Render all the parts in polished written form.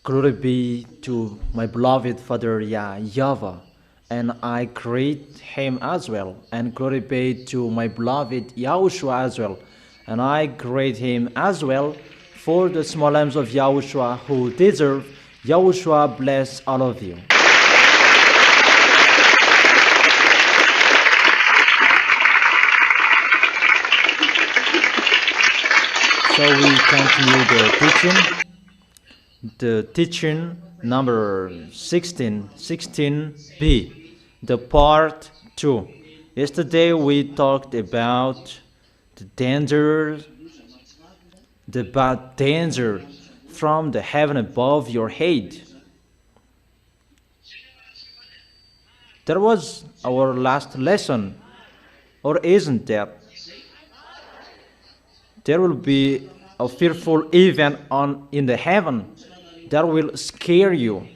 Glory be to my beloved Father Yahweh, and I greet him as well. And glory be to my beloved Yahushua as well, and I greet him as well for the small lambs of Yahushua who deserve. Yahushua bless all of you. So we continue the teaching number 16b, the part 2. Yesterday we talked about the bad danger from the heaven above your head. That was our last lesson, or isn't that? There will be a fearful event in the heaven that will scare you.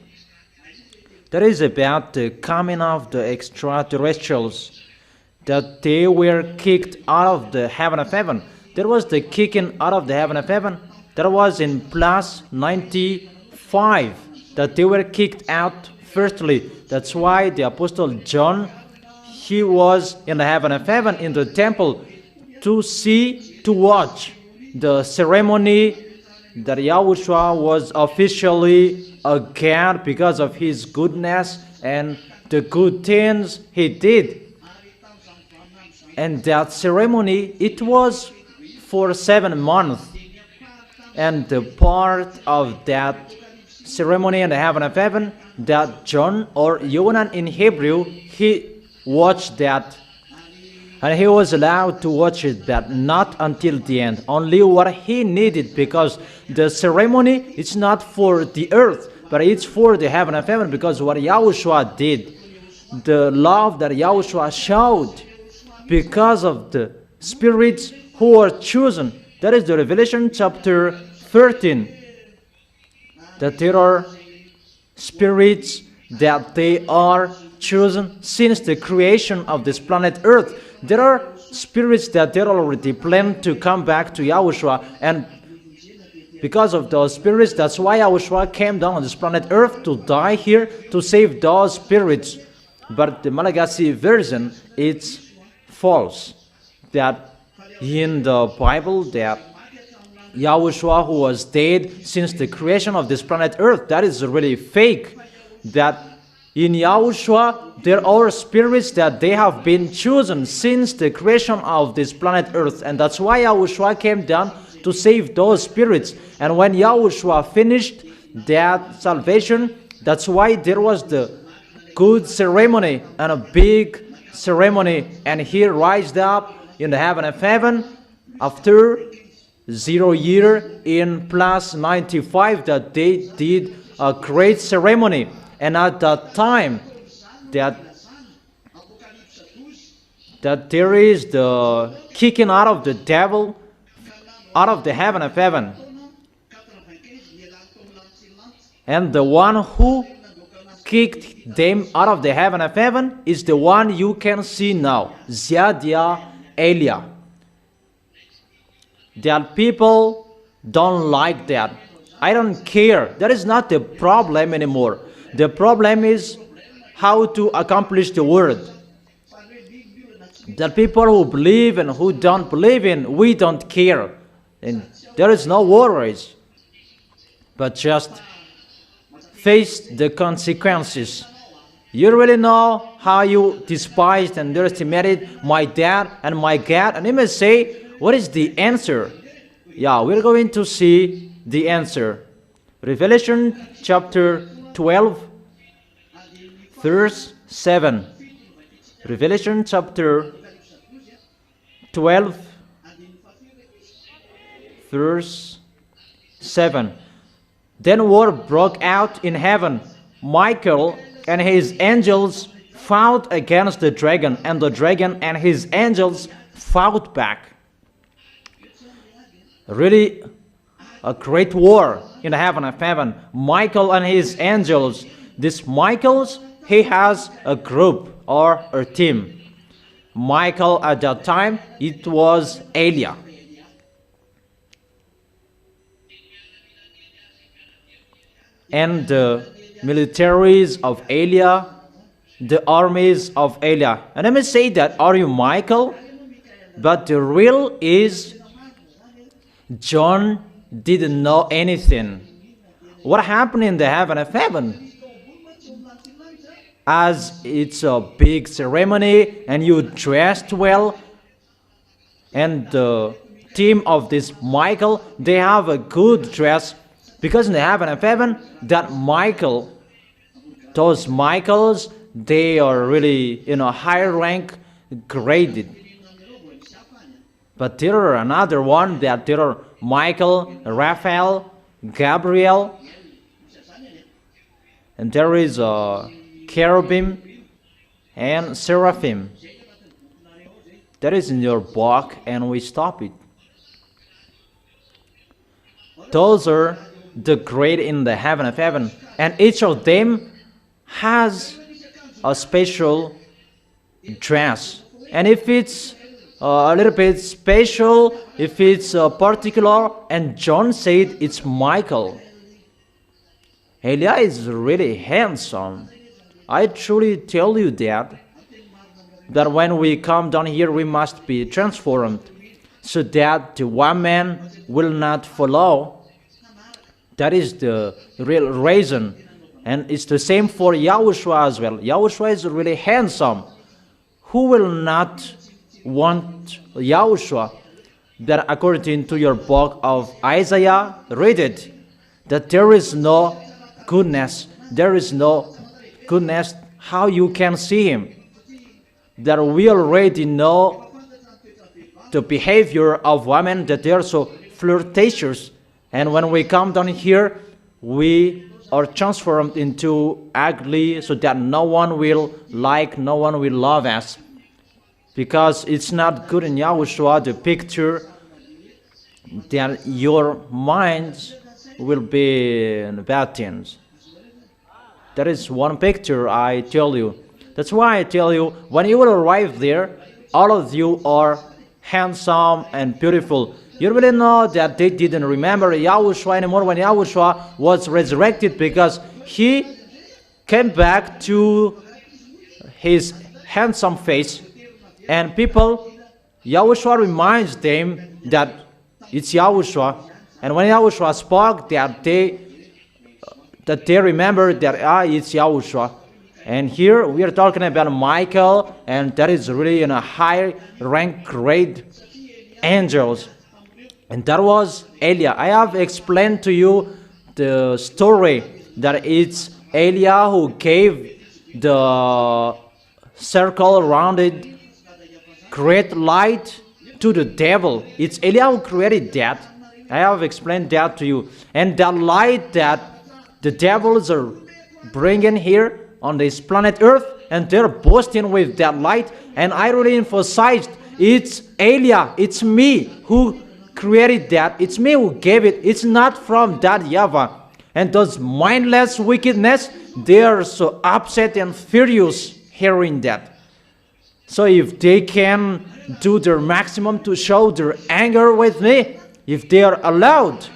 That is about the coming of the extraterrestrials, that they were kicked out of the heaven of heaven. There was the kicking out of the heaven of heaven. That was in plus 95, that they were kicked out firstly. That's why the Apostle John, he was in the heaven of heaven in the temple to watch the ceremony that Yahushua was officially a God because of his goodness and the good things he did. And that ceremony, it was for 7 months. And the part of that ceremony in the heaven of heaven, that John, or Yohanan in Hebrew, he watched that. And he was allowed to watch it, but not until the end. Only what he needed, because the ceremony is not for the earth, but it's for the heaven of heaven, because what Yahushua did, the love that Yahushua showed, because of the spirits who are chosen. That is the Revelation chapter 13. That there are spirits that they are chosen since the creation of this planet Earth. There are spirits that they're already planned to come back to Yahushua, and because of those spirits, that's why Yahushua came down on this planet Earth to die here to save those spirits. But the Malagasy version, it's false. That in the Bible, that Yahushua, who was dead since the creation of this planet Earth, that is really fake. That in Yahushua, there are spirits that they have been chosen since the creation of this planet Earth. And that's why Yahushua came down to save those spirits. And when Yahushua finished that salvation, that's why there was the good ceremony and a big ceremony. And he rised up in the heaven of heaven after 0 year in plus 95, that they did a great ceremony. And at that time, that there is the kicking out of the devil out of the heaven of heaven. And the one who kicked them out of the heaven of heaven is the one you can see now, Ziadia Elia. That people don't like that. I don't care. That is not the problem anymore. The problem is how to accomplish the word. The people who believe and who don't believe in, we don't care. And there is no worries. But just face the consequences. You really know how you despised and underestimated my dad and my God. And you may say, what is the answer? Yeah, we're going to see the answer. Revelation chapter 12, verse 7. Revelation chapter 12, verse 7. Then war broke out in heaven. Michael and his angels fought against the dragon, and the dragon and his angels fought back. Really a great war in the heaven of heaven. Michael and his angels. This Michael's, he has a group or a team. Michael at that time, it was Elia. and the militaries of Elia, the armies of Elia. And I may say that, are you Michael? But the real is John didn't know anything. What happened in the heaven of heaven? As it's a big ceremony and you dressed well, and the team of this Michael, they have a good dress, because in the heaven of heaven, that Michael, those Michaels, they are really higher rank, graded. But there are another one, that there are Michael, Raphael, Gabriel, and there is a cherubim and seraphim. That is in your book, and we stop it. Those are the great in the heaven of heaven, and each of them has a special dress. And if it's a little bit special, if it's particular, and John said it's Michael. Elia is really handsome. I truly tell you that when we come down here, we must be transformed, so that the woman will not follow. That is the real reason. And it's the same for Yahushua as well. Yahushua is really handsome. Who will not want Yahushua? That according to your book of Isaiah, read it, that there is no goodness. There is no goodness how you can see him. That we already know the behavior of women, that they are so flirtatious. And when we come down here, we are transformed into ugly, so that no one will like, no one will love us. Because it's not good in Yahushua, the picture, that your minds will be in bad things. That is one picture, I tell you. That's why I tell you, when you will arrive there, all of you are handsome and beautiful. You really know that they didn't remember Yahushua anymore when Yahushua was resurrected, because he came back to his handsome face. And people, Yahushua reminds them that it's Yahushua. And when Yahushua spoke, that they remember that it's Yahushua. And here we are talking about Michael, and that is really in a high rank grade angels. And that was Elia. I have explained to you the story that it's Elia who gave the circle around it great light to the devil. It's Elia who created that. I have explained that to you. And that light that the devils are bringing here on this planet Earth, and they're boasting with that light. And I really emphasized, it's Elia, it's me who created that. It's me who gave it. It's not from that Yahweh. And those mindless wickedness, they are so upset and furious hearing that. So if they can do their maximum to show their anger with me, if they are allowed,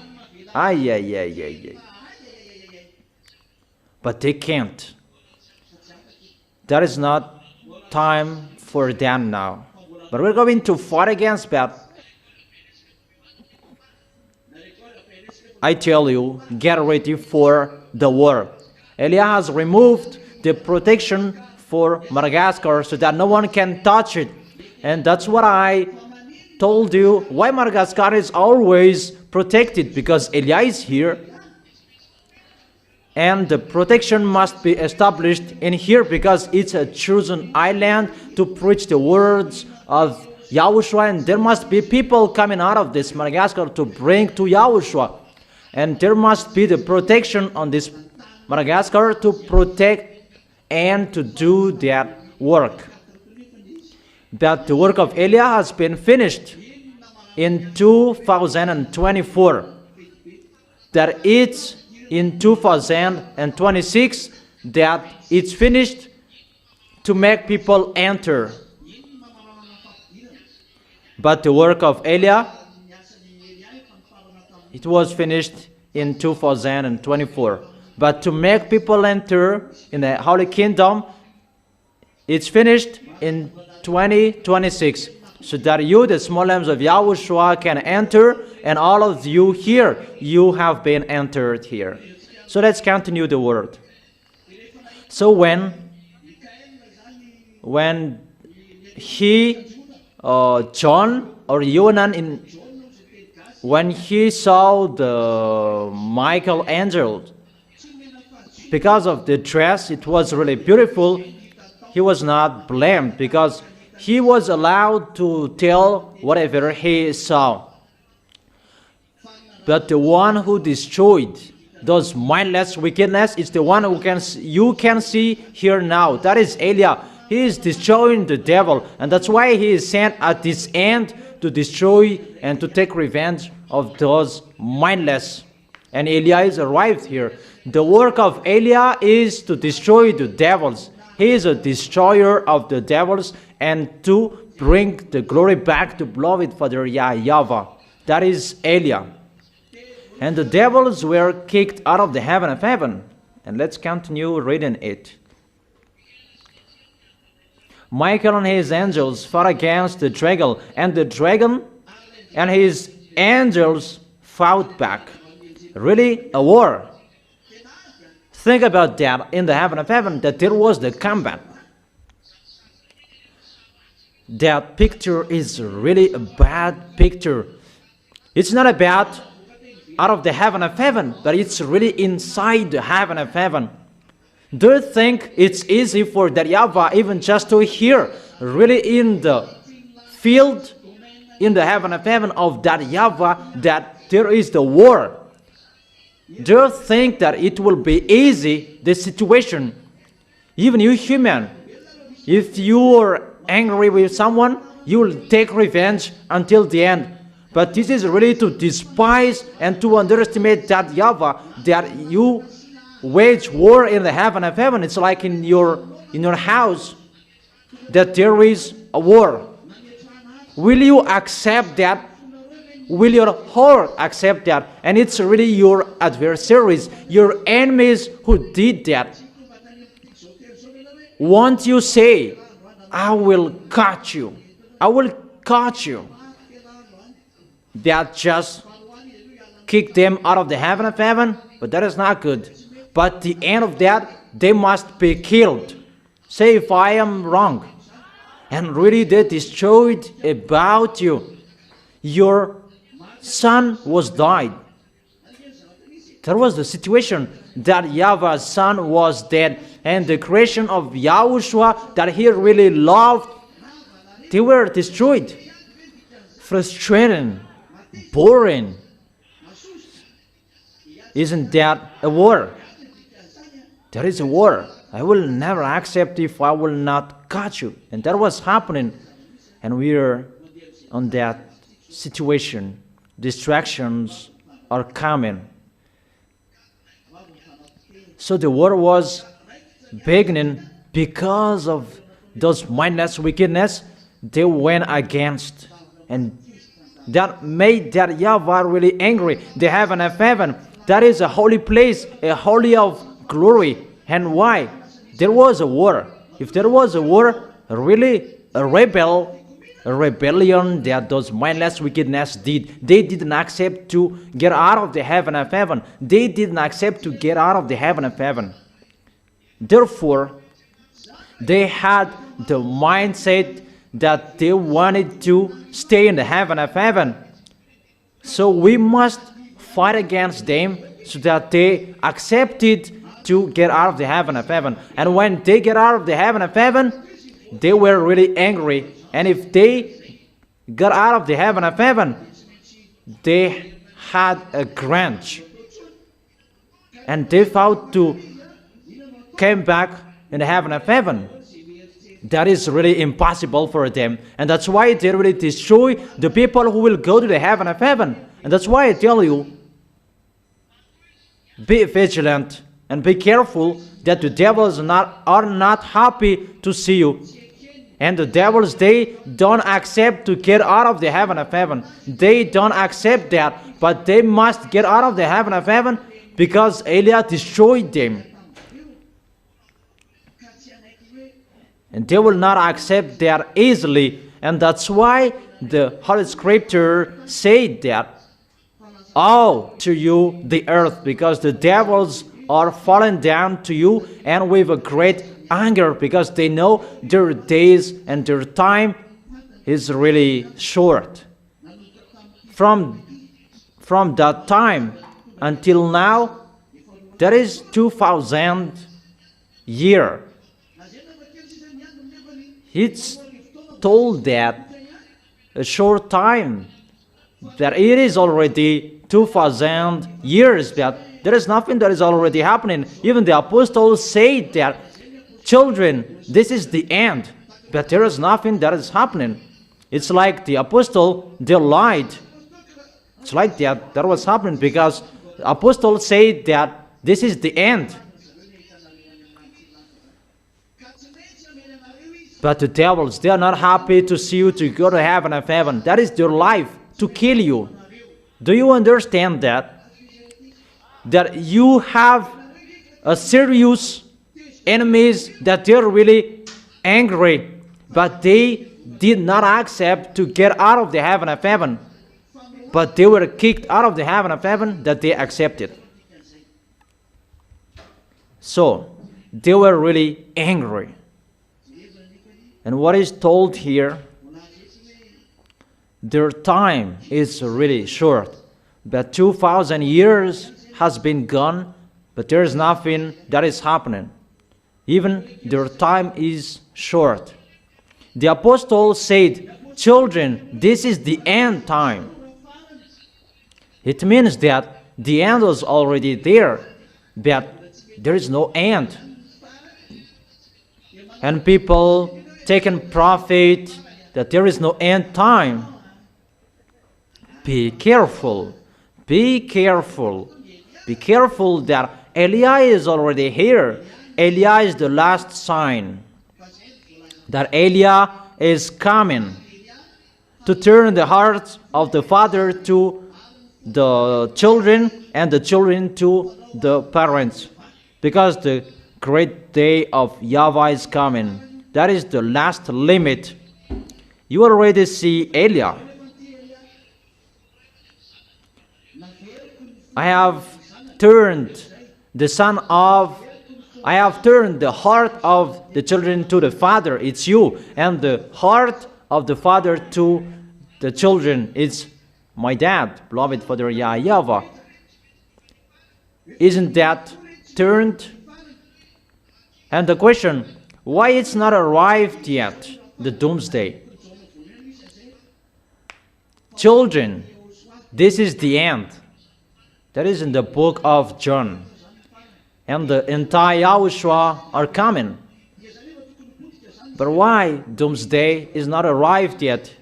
but they can't. That is not time for them now. But we're going to fight against that. I tell you, get ready for the war. Elia has removed the protection for Madagascar so that no one can touch it. And that's what I told you, why Madagascar is always protected, because Elia is here. And the protection must be established in here, because it's a chosen island to preach the words of Yahushua. And there must be people coming out of this Madagascar to bring to Yahushua. And there must be the protection on this Madagascar to protect and to do that work. But the work of Elia has been finished in 2024. That it's in 2026 that it's finished to make people enter. But the work of Elia, it was finished in 2024. But to make people enter in the Holy Kingdom, it's finished in 2026. So that you, the small lambs of Yahushua, can enter, and all of you here, you have been entered here. So let's continue the word. So when John or Yohanan, when he saw the Michael angel, because of the dress, it was really beautiful, he was not blamed because he was allowed to tell whatever he saw. But the one who destroyed those mindless wickedness is the one who you can see here now. That is Eliah. He is destroying the devil, and that's why he is sent at this end to destroy and to take revenge of those mindless. And Eliah is arrived here. The work of Eliah is to destroy the devils. He is a destroyer of the devils and to bring the glory back to beloved Father Yahweh. That is Eliah. And the devils were kicked out of the heaven of heaven. And let's continue reading it. Michael and his angels fought against the dragon, and the dragon and his angels fought back. Really, a war. Think about that in the heaven of heaven, that there was the combat. That picture is really a bad picture. It's not about out of the heaven of heaven, but it's really inside the heaven of heaven. Do you think it's easy for the Yahweh even just to hear really in the field, in the heaven of heaven of that Yahweh, that there is the war? Do you think that it will be easy, the situation? Even you human, if you are angry with someone, you will take revenge until the end. But this is really to despise and to underestimate that Yahweh, that you wage war in the heaven of heaven. It's like in your house, that there is a war. Will you accept that? Will your heart accept that? And it's really your adversaries, your enemies who did that. Won't you say, I will cut you. I will cut you. That just kick them out of the heaven of heaven? But that is not good. But the end of that, they must be killed. Say if I am wrong. And really they destroyed about you. Your son was died. That was the situation, that Yahweh's son was dead. And the creation of Yahushua that he really loved, they were destroyed. Frustrating, boring. Isn't that a war? There is a war. I will never accept if I will not cut you. And that was happening. And we are on that situation. Distractions are coming. So the war was beginning because of those mindless wickedness they went against. And that made that Yahweh really angry. The heaven of heaven, that is a holy place, a holy of glory. And why? There was a war. If there was a war, really a rebellion that those mindless wickedness did. They didn't accept to get out of the heaven of heaven. They didn't accept to get out of the heaven of heaven. Therefore, they had the mindset that they wanted to stay in the heaven of heaven. So we must fight against them so that they accepted to get out of the heaven of heaven. And when they get out of the heaven of heaven, they were really angry. And if they got out of the heaven of heaven, they had a grudge. And they thought to come back in the heaven of heaven. That is really impossible for them. And that's why they really destroy the people who will go to the heaven of heaven. And that's why I tell you, be vigilant and be careful that the devils are not happy to see you. And the devils, they don't accept to get out of the heaven of heaven. They don't accept that, but they must get out of the heaven of heaven because Eliah destroyed them. And they will not accept that easily. And that's why the Holy Scripture said that, "Woe to you, the earth, because the devils are fallen down to you, and with a great anger, because they know their days and their time is really short." From that time until now, there is 2,000 years. It's told that a short time, that it is already 2,000 years, but there is nothing that is already happening. Even the apostles say that, "Children, this is the end," but there is nothing that is happening. It's like the apostle, they lied. It's like that was happening, because the apostles say that this is the end. But the devils, they are not happy to see you to go to heaven of heaven. That is their life, to kill you. Do you understand that? That you have a serious enemies, that they're really angry, but they did not accept to get out of the heaven of heaven. But they were kicked out of the heaven of heaven that they accepted. So, they were really angry. And what is told here, their time is really short. But 2,000 years has been gone, but there is nothing that is happening. Even their time is short. The apostle said, "Children, this is the end time." It means that the end was already there, but there is no end. And people taken profit that there is no end time. Be careful. Be careful. Be careful that Eliah is already here. Eliah is the last sign that Eliah is coming to turn the hearts of the father to the children and the children to the parents, because the great day of Yahweh is coming. That is the last limit. You already see Eliah. I have turned the heart of the children to the father. It's you. And the heart of the father to the children. It's my dad, beloved Father Yahweh. Isn't that turned? And the question, why it's not arrived yet, the doomsday? Children, this is the end. That is in the book of John. And the entire Yahushua are coming. But why doomsday is not arrived yet?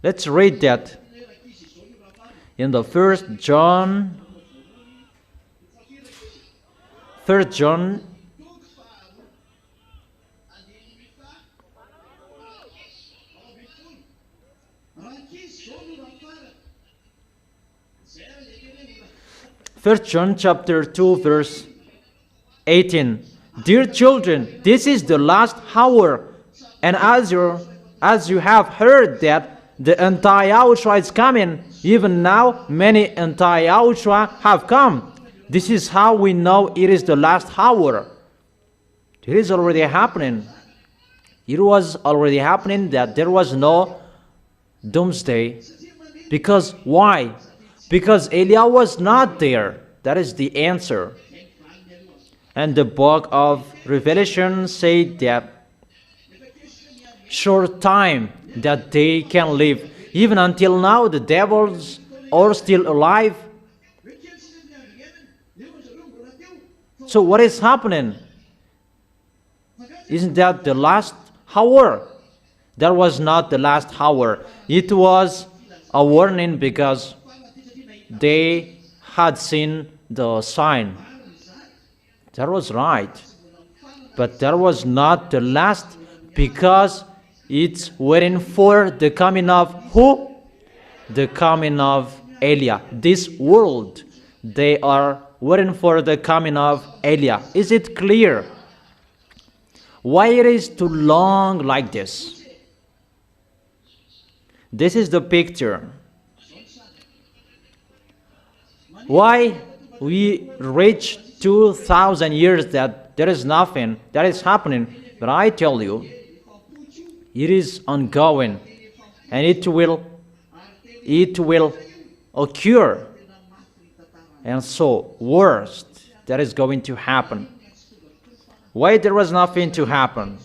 Let's read that in the 1 John 1 John chapter 2 verse 18. Dear children, this is the last hour, and as you have heard that the anti-Yahushua is coming, even now many anti-Yahushua have come. This is how we know it is the last hour. It is already happening. It was already happening that there was no doomsday. Because why? Because Eliah was not there. That is the answer. And the book of Revelation said that short time that they can live. Even until now, the devils are still alive. So what is happening? Isn't that the last hour? That was not the last hour. It was a warning because they had seen the sign. That was right. But that was not the last, because it's waiting for the coming of who? The coming of Eliah. This world, they are waiting for the coming of Elijah. Is it clear? Why it is too long like this? This is the picture. Why we reach 2,000 years that there is nothing that is happening, but I tell you, it is ongoing, and it will occur. And so, worst that is going to happen. Why there was nothing to happen?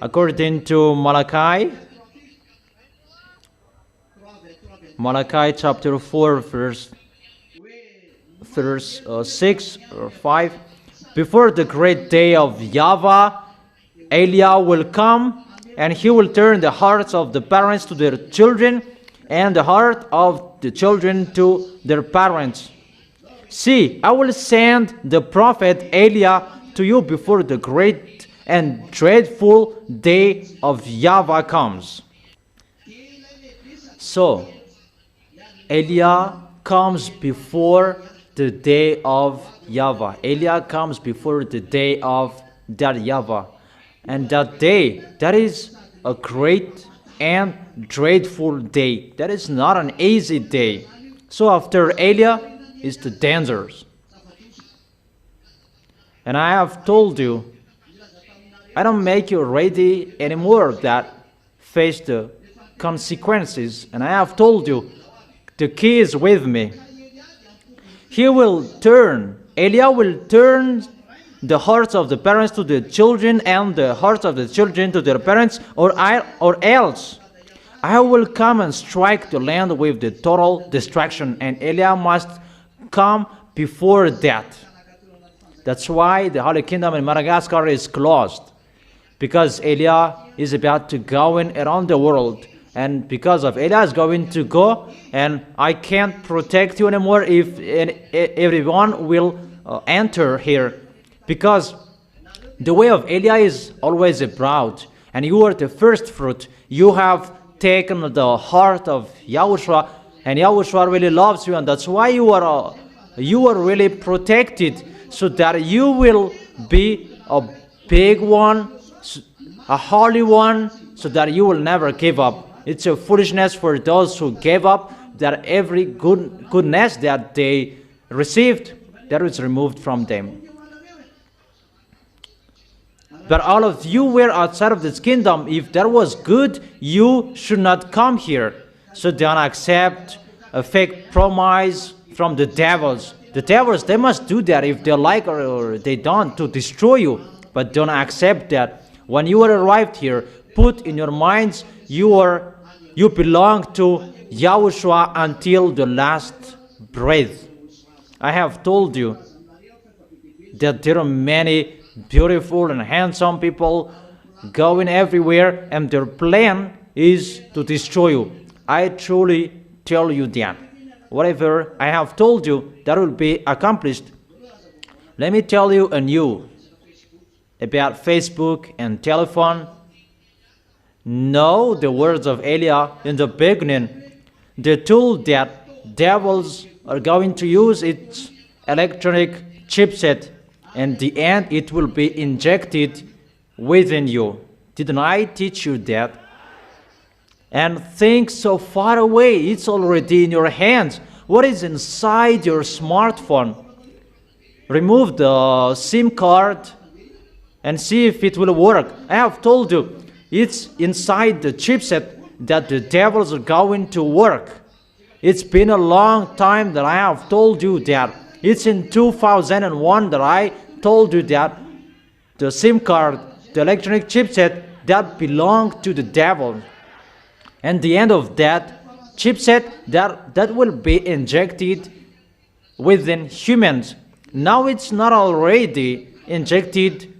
According to Malachi chapter 4, verse 6 or 5, before the great day of Yahweh, Elijah will come, and he will turn the hearts of the parents to their children, and the heart of the children to their parents. See, I will send the prophet Elijah to you before the great and dreadful day of Yahweh comes. So, Elijah comes before the day of Yahweh. Elijah comes before the day of that Yahweh. And that day, that is a great and dreadful day. That is not an easy day. So after Elijah is the dangers. And I have told you, I don't make you ready anymore that face the consequences. And I have told you, the key is with me. Elijah will turn the hearts of the parents to the children, and the hearts of the children to their parents, or else I will come and strike the land with the total destruction, and Elijah must come before that. That's why the Holy Kingdom in Madagascar is closed, because Elijah is about to go in around the world, and because of Elijah is going to go, and I can't protect you anymore if everyone will enter here. Because the way of Elijah is always abroad, and you are the first fruit. You have taken the heart of Yahushua, and Yahushua really loves you, and that's why you are really protected, so that you will be a big one, a holy one, so that you will never give up. It's a foolishness for those who gave up, that every goodness that they received, that is removed from them. But all of you were outside of this kingdom. If that was good, you should not come here. So don't accept a fake promise from the devils. The devils, they must do that if they like or they don't, to destroy you. But don't accept that. When you are arrived here, put in your minds you belong to Yahushua until the last breath. I have told you that there are many beautiful and handsome people going everywhere, and their plan is to destroy you. I truly tell you that. Whatever I have told you, that will be accomplished. Let me tell you anew about Facebook and telephone. Know the words of Elijah in the beginning. The tool that devils are going to use, its electronic chipset. And the end, it will be injected within you. Didn't I teach you that? And think so far away, it's already in your hands. What is inside your smartphone? Remove the SIM card and see if it will work. I have told you, it's inside the chipset that the devils are going to work. It's been a long time that I have told you that. It's in 2001 that I told you that the SIM card, the electronic chipset, that belonged to the devil. And the end of that chipset, that will be injected within humans. Now it's not already injected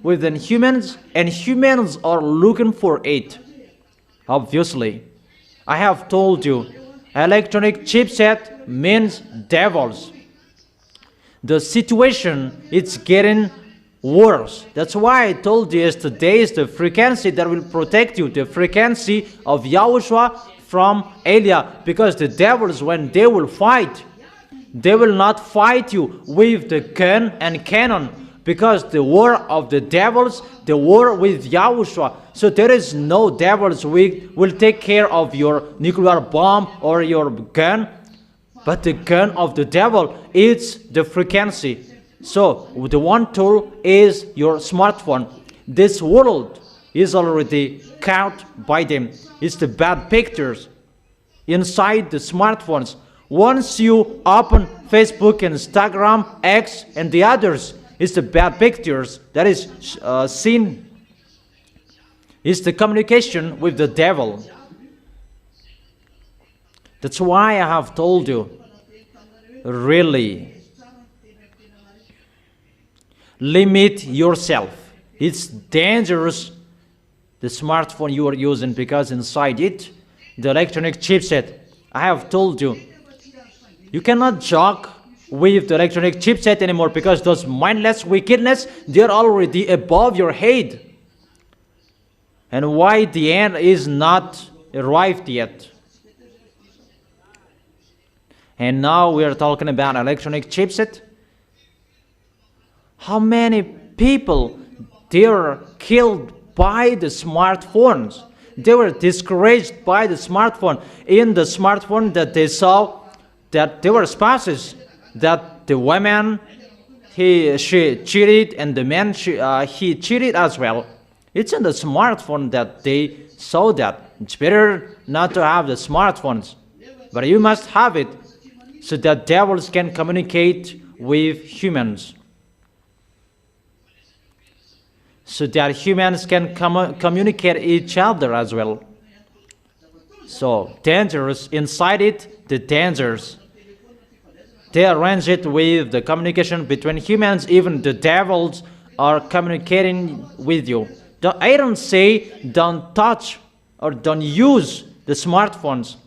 within humans, and humans are looking for it. Obviously, I have told you, electronic chipset means devils. The situation, it's getting worse. That's why I told you yesterday is the frequency that will protect you, the frequency of Yahushua from Elijah. Because the devils, when they will fight, They will not fight you with the gun and cannon, because the war of the devils, the war with Yahushua. So there is no devils will take care of your nuclear bomb or your gun, but the gun of the devil is the frequency. So the one tool is your smartphone. This world is already caught by them. It's the bad pictures inside the smartphones. Once you open Facebook, Instagram, X, and the others, it's the bad pictures that is seen. It's the communication with the devil. That's why I have told you, really, limit yourself. It's dangerous, the smartphone you are using, because inside it, the electronic chipset. I have told you, you cannot joke with the electronic chipset anymore, because those mindless wickedness, they're already above your head. And why the end is not arrived yet. And now we are talking about electronic chipset. How many people they were killed by the smartphones? They were discouraged by the smartphone. In the smartphone that they saw that there were spouses, that the woman she cheated and the man he cheated as well. It's in the smartphone that they saw that. It's better not to have the smartphones, but you must have it so that devils can communicate with humans. So that humans can communicate each other as well. So dangerous inside it, the dangers. They arrange it with the communication between humans. Even the devils are communicating with you. I don't say don't touch or don't use the smartphones,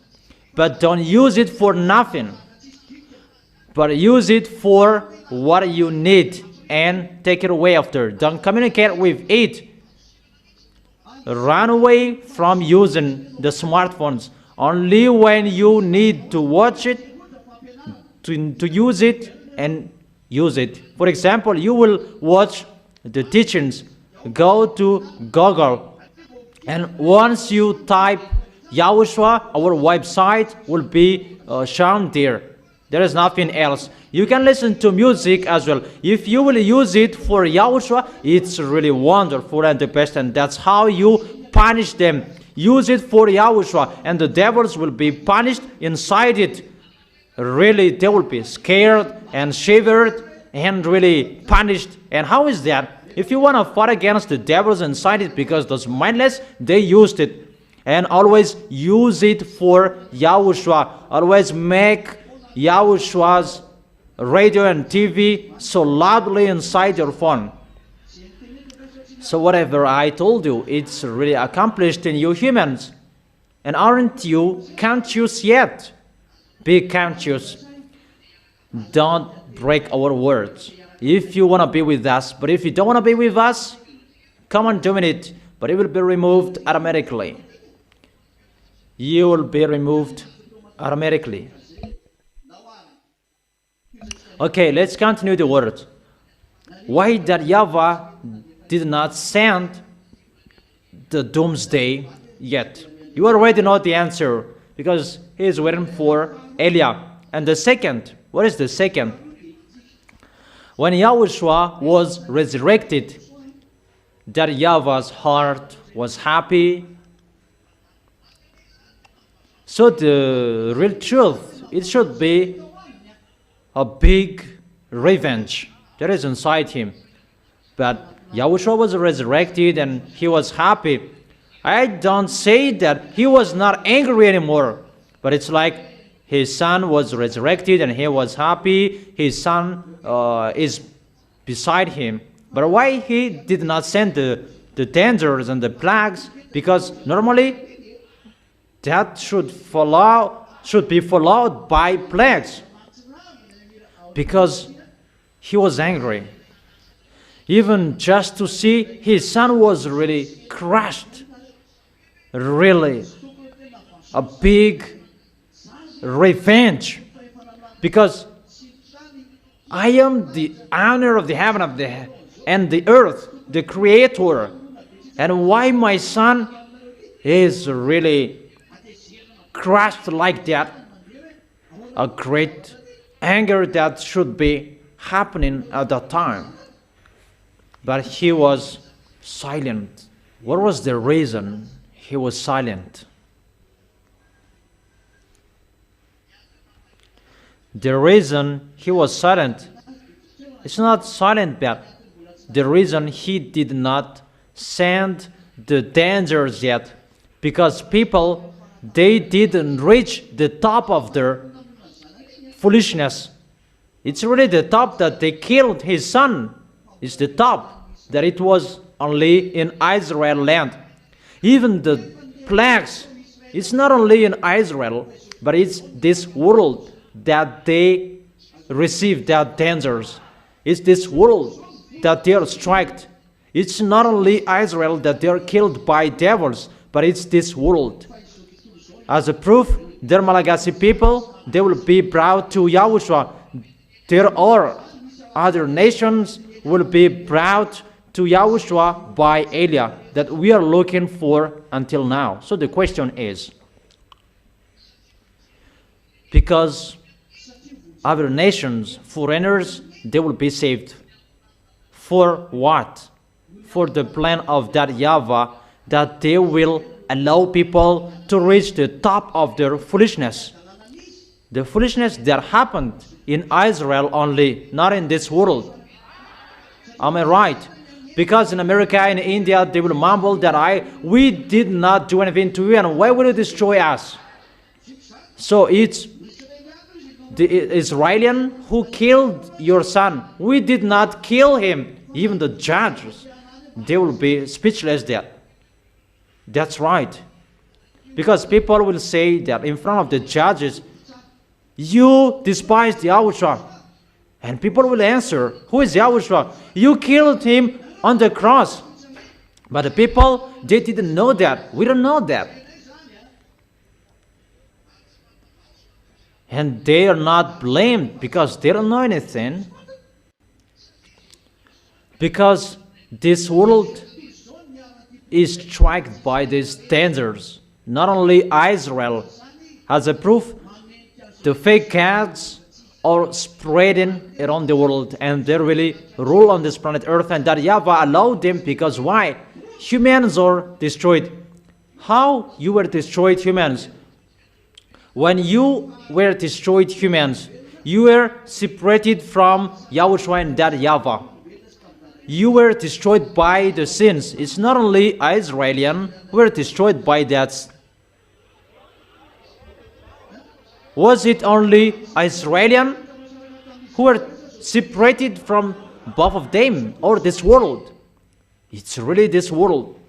but don't use it for nothing. But use it for what you need and take it away after. Don't communicate with it. Run away from using the smartphones. Only when you need to watch it, to use it, and use it. For example, you will watch the teachings. Go to Google, and once you type Yahushua, our website will be shown there. There is nothing else. You can listen to music as well. If you will use it for Yahushua, it's really wonderful and the best, and that's how you punish them. Use it for Yahushua, and the devils will be punished inside it. Really, they will be scared and shivered and really punished. And how is that? If you want to fight against the devils inside it, because those mindless, they used it. And always use it for Yahushua. Always make Yahushua's radio and TV so loudly inside your phone. So whatever I told you, it's really accomplished in you humans. And aren't you conscious yet? Be conscious. Don't break our words. If you want to be with us, but if you don't want to be with us, come on doing it, but it will be removed automatically. You will be removed automatically. Okay, let's continue the word. Why that Yahweh did not send the doomsday yet? You already know the answer, because he is waiting for Eliah. And the second, what is the second? When Yahushua was resurrected, that Yahweh's heart was happy. So the real truth, it should be a big revenge that is inside him. But Yahushua was resurrected and he was happy. I don't say that he was not angry anymore, but it's like his son was resurrected and he was happy. His son is beside him. But why he did not send the dangers and the plagues? Because normally that should be followed by plagues. Because he was angry. Even just to see his son was really crushed. Really a big revenge. Because I am the owner of the heaven and the earth, the creator. And why my son is really crushed like that? A great anger that should be happening at that time. But he was silent. What was the reason he was silent? The reason he was silent is not silent, but the reason he did not send the dangers yet, because people, they didn't reach the top of their foolishness. It's really the top that they killed his son. It's the top that it was only in Israel land. Even the plagues, it's not only in Israel, but it's this world that they receive their dangers. It's this world that they are struck. It's not only Israel that they are killed by devils, but it's this world. As a proof, their Malagasy people, they will be brought to Yahushua. There are other nations will be brought to Yahushua by Elia that we are looking for until now. So the question is, because other nations, foreigners, they will be saved. For what? For the plan of that Yahweh, that they will allow people to reach the top of their foolishness. The foolishness that happened in Israel only, not in this world. Am I right? Because in America and India, they will mumble that we did not do anything to you, and why will you destroy us? So it's the Israelian who killed your son. We did not kill him. Even the judges, they will be speechless there. That's right. Because people will say that in front of the judges, you despise the Yahushua. And people will answer, who is Yahushua? You killed him on the cross. But the people, they didn't know that. We don't know that. And they are not blamed because they don't know anything. Because this world is struck by these dangers. Not only Israel. As a proof, the fake gods are spreading around the world, and they really rule on this planet Earth, and that Yahweh allowed them because why? Humans are destroyed. How you were destroyed, humans? When you were destroyed, humans, you were separated from Yahushua and that Yahweh. You were destroyed by the sins. It's not only Israelian who were destroyed by that. Was it only Israelian who were separated from both of them or this world? It's really this world.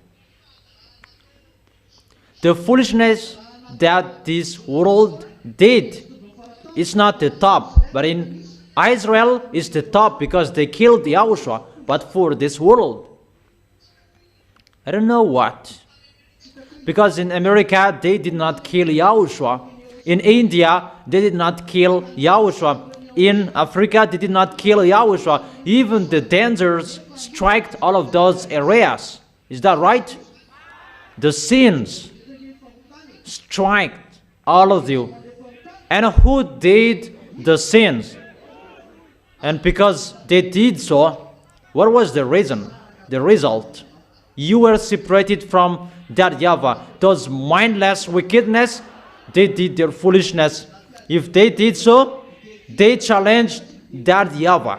The foolishness that this world did is not the top, but in Israel is the top because they killed Yahushua. But for this world, I don't know what. Because in America, they did not kill Yahushua. In India, they did not kill Yahushua. In Africa, they did not kill Yahushua. Even the dangers struck all of those areas. Is that right? The sins struck all of you. And who did the sins? And because they did so, what was the reason? The result? You were separated from that Yahweh. Those mindless wickedness, they did their foolishness. If they did so, they challenged that Yahweh.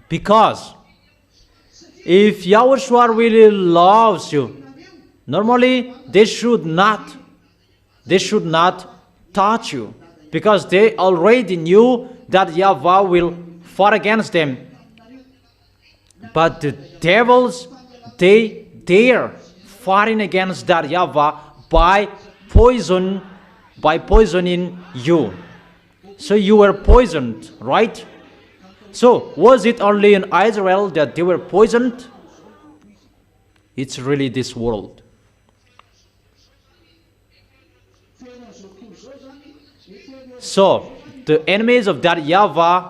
Because if Yahushua really loves you, normally they should not touch you. Because they already knew that Yahweh will fight against them. But the devils, they're fighting against that Yahweh by poisoning you. So you were poisoned, right? So was it only in Israel that they were poisoned? It's really this world. So the enemies of that Yahweh,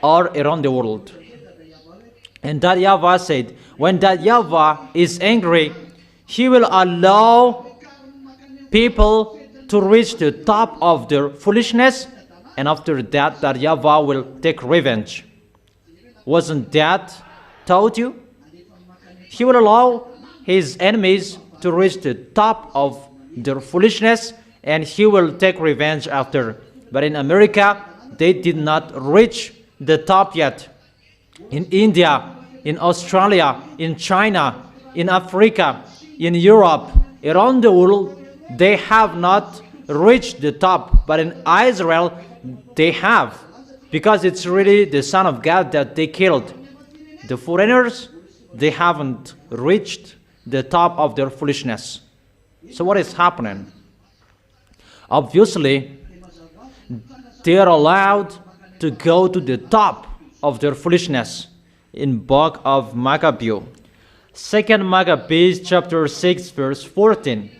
all around the world. And that Yahweh said, when that Yahweh is angry, he will allow people to reach the top of their foolishness, and after that, that Yahweh will take revenge. Wasn't that told you? He will allow his enemies to reach the top of their foolishness, and he will take revenge after. But in America, they did not reach the top yet. In India, in Australia, in China, in Africa, in Europe, around the world, they have not reached the top. But in Israel, they have, because it's really the Son of God that they killed. The foreigners, they haven't reached the top of their foolishness. So what is happening? Obviously, they are allowed to go to the top of their foolishness in book of Maccabees. 2 Maccabees chapter 6 verse 14.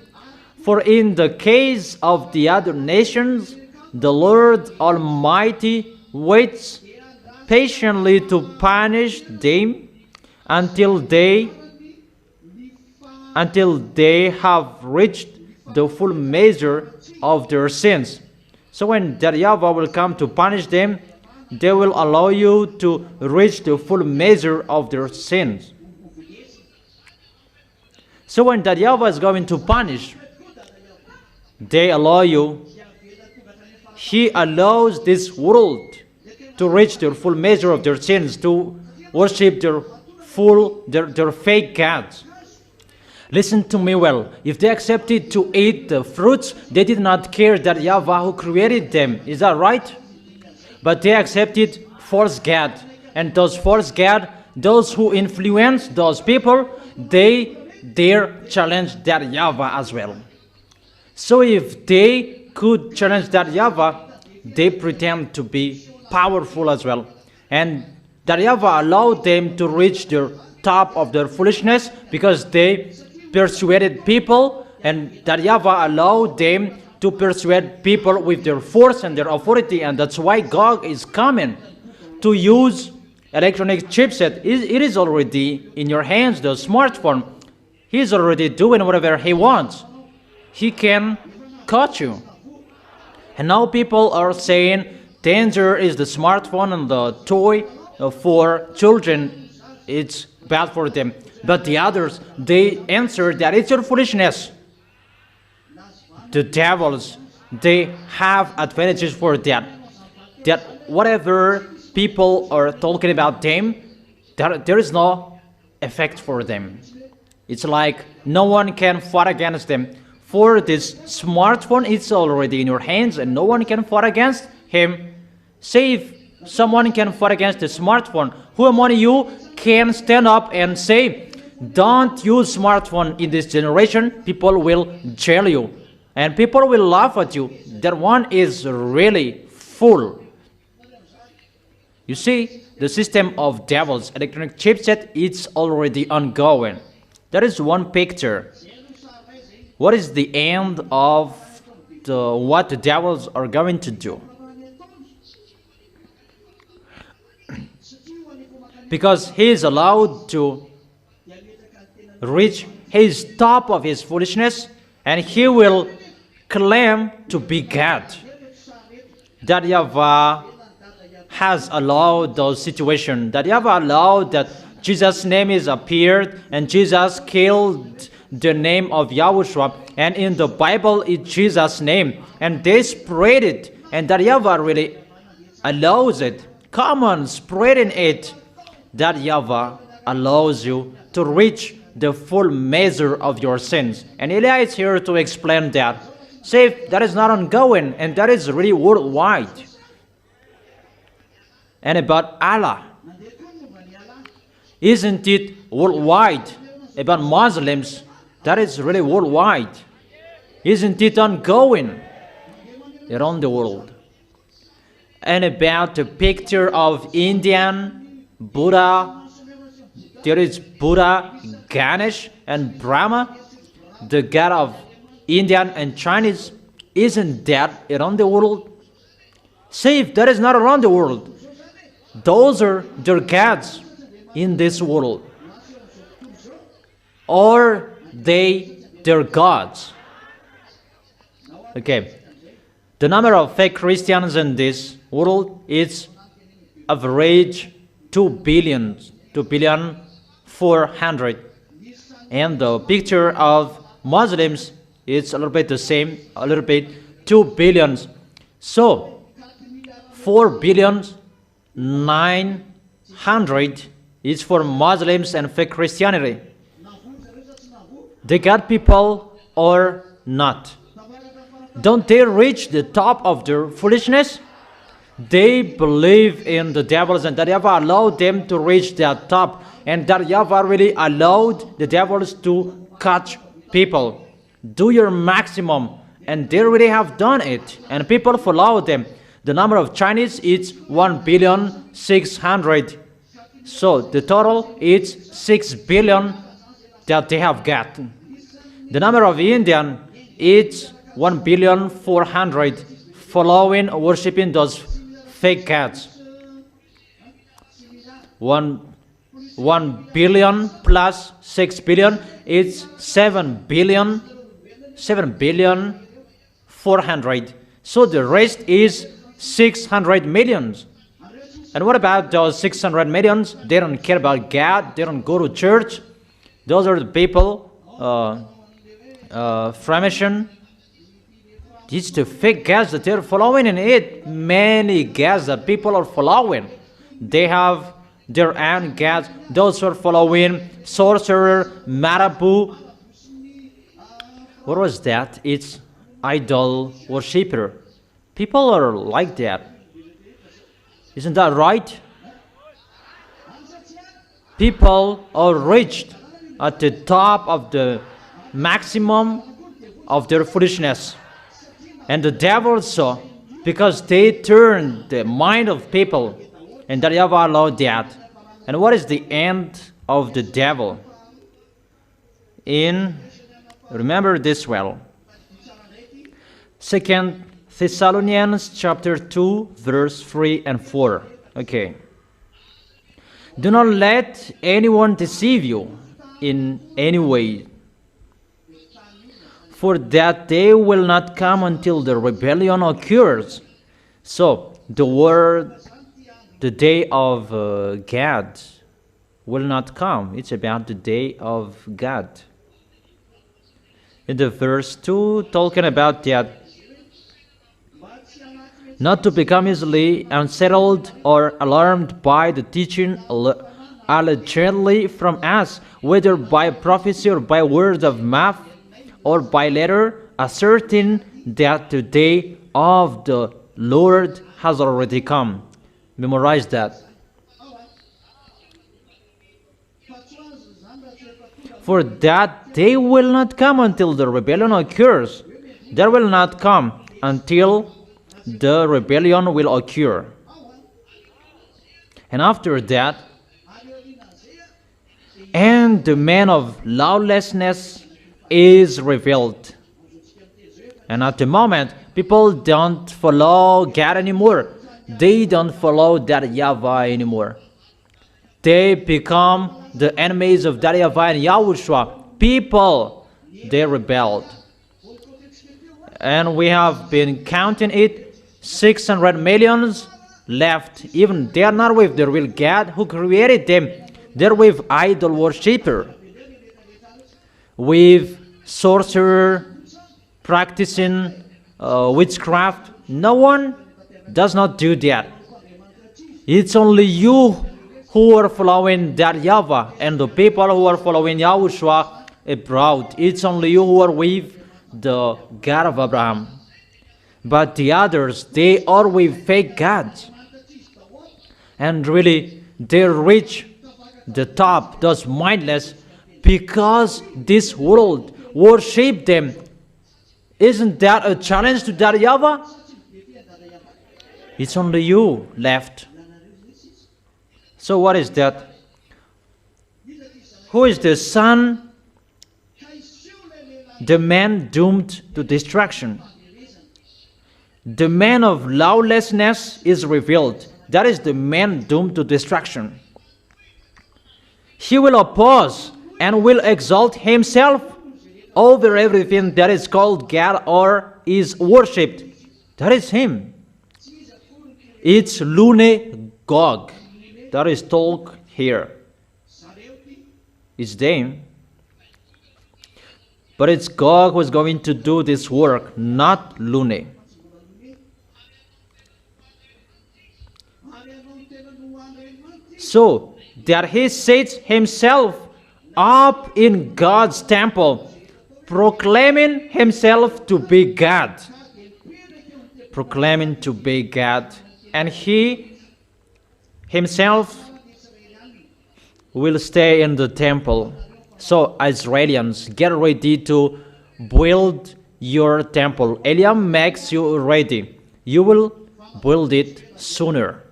For in the case of the other nations, the Lord Almighty waits patiently to punish them until they have reached the full measure of their sins. So when that Yahweh will come to punish them, they will allow you to reach the full measure of their sins. So when that Yahweh is going to punish, they allow you, he allows this world to reach their full measure of their sins, to worship their fake gods. Listen to me well. If they accepted to eat the fruits, they did not care that Yahweh who created them. Is that right? But they accepted false God. And those false God, those who influence those people, they dare challenge that Yahweh as well. So if they could challenge that Yahweh, they pretend to be powerful as well. And that Yahweh allowed them to reach the top of their foolishness because they persuaded people, and that Yahweh allowed them to persuade people with their force and their authority, and that's why God is coming to use electronic chipset. It is already in your hands, the smartphone. He's already doing whatever he wants. He can catch you. And now people are saying danger is the smartphone and the toy for children. It's bad for them. But the others, they answer that it's your foolishness. The devils, they have advantages for that. That whatever people are talking about them, there is no effect for them. It's like no one can fight against them. For this smartphone, it's already in your hands and no one can fight against him. Say if someone can fight against the smartphone, who among you can stand up and say, don't use smartphone in this generation, people will jail you. And people will laugh at you. That one is really fool. You see, the system of devils, electronic chipset, it's already ongoing. That is one picture. What is the end of what the devils are going to do? Because he is allowed to reach his top of his foolishness, and he will claim to be God. That Yahweh has allowed those situations. That Yahweh allowed that Jesus' name is appeared, and Jesus killed the name of Yahushua, and in the Bible it's Jesus' name, and they spread it, and that Yahweh really allows it. Come on, spreading it. That Yahweh allows you to reach the full measure of your sins. And Eli is here to explain that. Say that is not ongoing, and that is really worldwide. And about Allah, isn't it worldwide? About Muslims, that is really worldwide. Isn't it ongoing around the world? And about the picture of Indian Buddha, there is Buddha, Ganesh, and Brahma, the god of Indian and Chinese. Isn't that around the world? Say if that is not around the world, Those are their gods in this world. Or they their gods. Okay. The number of fake Christians in this world is average 2 billion 400. And the picture of Muslims is a little bit the same, a little bit 2 billions. So 4,900,000,000 is for Muslims and fake Christianity. They got people or not? Don't they reach the top of their foolishness? They believe in the devils and that Yahweh allowed them to reach that top, and that Yahweh really allowed the devils to catch people. Do your maximum, and they really have done it, and people follow them. The number of Chinese is 1,600,000,000. So the total is 6 billion that they have got. The number of Indian is 1,400,000,000 following, worshipping those fake gods. 1 billion plus 6 billion is 7 billion 400. So the rest is 600 millions. And what about those 600 millions? They don't care about God. They don't go to church. Those are the people formation. It's the fake gods that they're following, and it many gods that people are following. They have their own gods. Those who are following sorcerer, marabu. What was that? It's idol worshipper. People are like that. Isn't that right? People are reached at the top of the maximum of their foolishness. And the devil saw, because they turned the mind of people, and that Yahweh allowed that. And what is the end of the devil? Remember this well. 2 Thessalonians chapter 2, verse 3 and 4. Okay. Do not let anyone deceive you in any way, for that day will not come until the rebellion occurs. So, the day of God will not come. It's about the day of God. In the verse 2, talking about that, not to become easily unsettled or alarmed by the teaching allegedly from us, whether by prophecy or by word of mouth, or by letter, asserting that the day of the Lord has already come. Memorize that. For that day will not come until the rebellion occurs. There will not come until the rebellion will occur. And after that, and the man of lawlessness is revealed. And at the moment, people don't follow God anymore. They don't follow that Yahweh anymore. They become the enemies of that Yahweh and Yahushua. People, they rebelled. And we have been counting it, 600 millions left. Even they are not with the real God who created them. They're with idol worshipper, with sorcerer, practicing witchcraft. No one does not do that. It's only you who are following that Yahweh, and the people who are following Yahushua abroad. It's only you who are with the God of Abraham. But the others, they are with fake gods. And really, they reach the top, those mindless, because this world worship them. Isn't that a challenge to that Yahweh? It's only you left. So what is that? Who is the son? The man doomed to destruction. The man of lawlessness is revealed. That is the man doomed to destruction. He will oppose and will exalt himself over everything that is called God or is worshipped. That is him. It's Lune Gog that is told here. It's them. But it's Gog who is going to do this work, not Lune. So that he sets himself up in God's temple, proclaiming himself to be God. Proclaiming to be God. And he himself will stay in the temple. So Israelians, get ready to build your temple. Eliam makes you ready. You will build it sooner.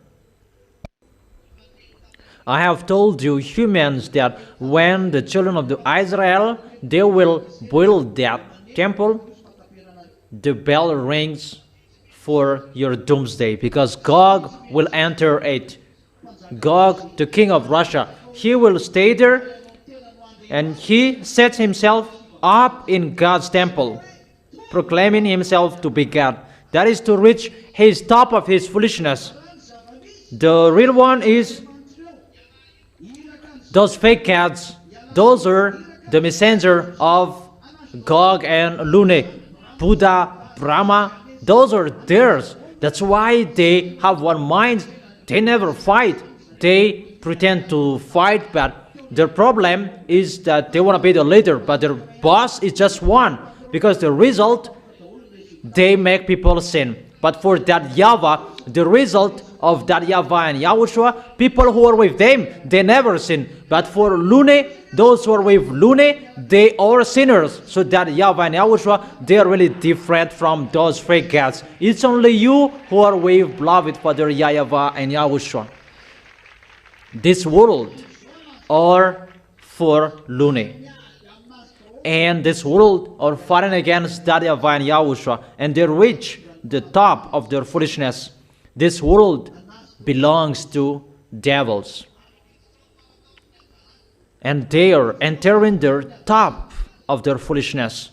I have told you humans that when the children of Israel, they will build that temple, the bell rings for your doomsday, because Gog will enter it. Gog, the king of Russia, he will stay there, and he sets himself up in God's temple, proclaiming himself to be God. That is to reach his top of his foolishness. The real one is those fake gods. Those are the messenger of Gog and Lune, Buddha, Brahma. Those are theirs. That's why they have one mind. They never fight. They pretend to fight, but their problem is that they want to be the leader, but their boss is just one. Because the result, they make people sin. But for that Yahweh, the result of that Yahweh and Yahushua, people who are with them, they never sin. But for Lune, those who are with Lune, they are sinners. So that Yahweh and Yahushua, they are really different from those fake gods. It's only you who are with beloved Father Yahweh and Yahushua. This world are for Lune. And this world are fighting against that Yahweh and Yahushua. And they reach the top of their foolishness. This world belongs to devils. And they are entering their top of their foolishness.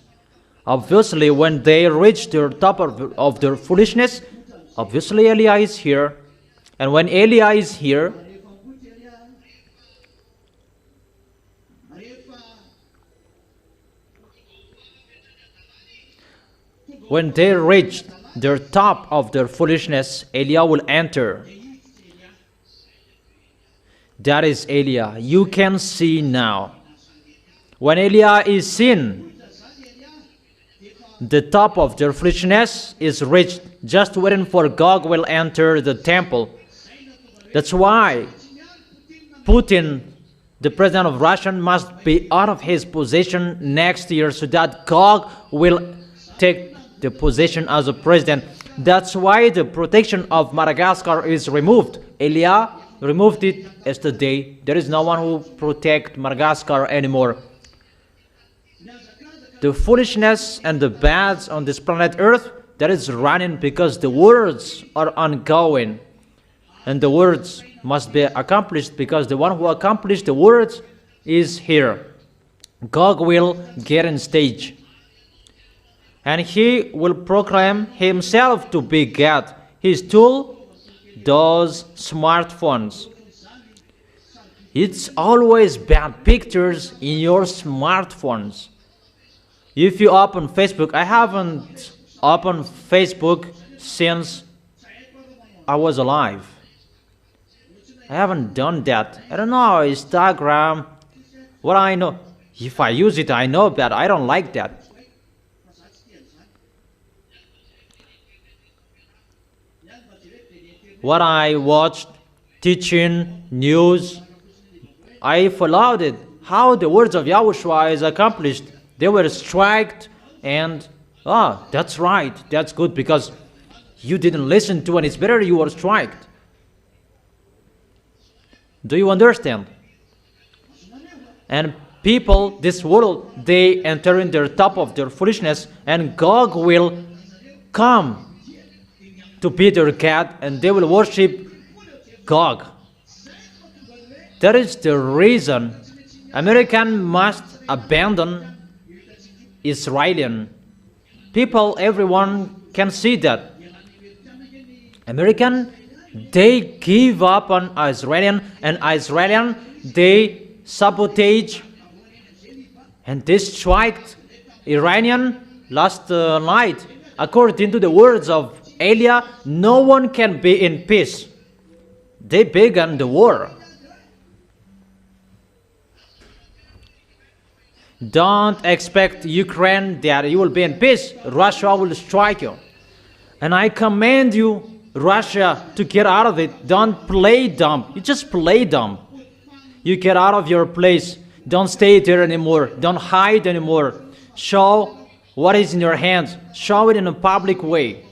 Obviously, when they reach their top of their foolishness, obviously Eliah is here. And when Eliah is here, when they reach their top of their foolishness, Eliah will enter. That is Eliah. You can see now. When Eliah is seen, the top of their foolishness is reached, just waiting for Gog will enter the temple. That's why Putin, the president of Russia, must be out of his position next year so that Gog will take the position as a president. That's why the protection of Madagascar is removed. Eliah removed it yesterday. There is no one who protect Madagascar anymore. The foolishness and the bads on this planet Earth, that is running because the words are ongoing. And the words must be accomplished because the one who accomplished the words is here. Gog will get on stage. And he will proclaim himself to be God. His tool, those smartphones. It's always bad pictures in your smartphones. If you open Facebook, I haven't opened Facebook since I was alive. I haven't done that. I don't know, Instagram, what I know. If I use it, I know that I don't like that. What I watched, teaching, news, I followed it. How the words of Yahushua is accomplished. They were striked and, that's right, that's good because you didn't listen to and it's better you were striked. Do you understand? And people, this world, they enter in their top of their foolishness and Gog will come to be their God and they will worship Gog. That is the reason American must abandon Israelian. People, everyone can see that. American, they give up on Israelian, and Israelian, they sabotage and they strike Iranian last night. According to the words of Elia, no one can be in peace. They began the war. Don't expect Ukraine that you will be in peace. Russia will strike you. And I command you, Russia, to get out of it. Don't play dumb. You just play dumb. You get out of your place. Don't stay there anymore. Don't hide anymore. Show what is in your hands. Show it in a public way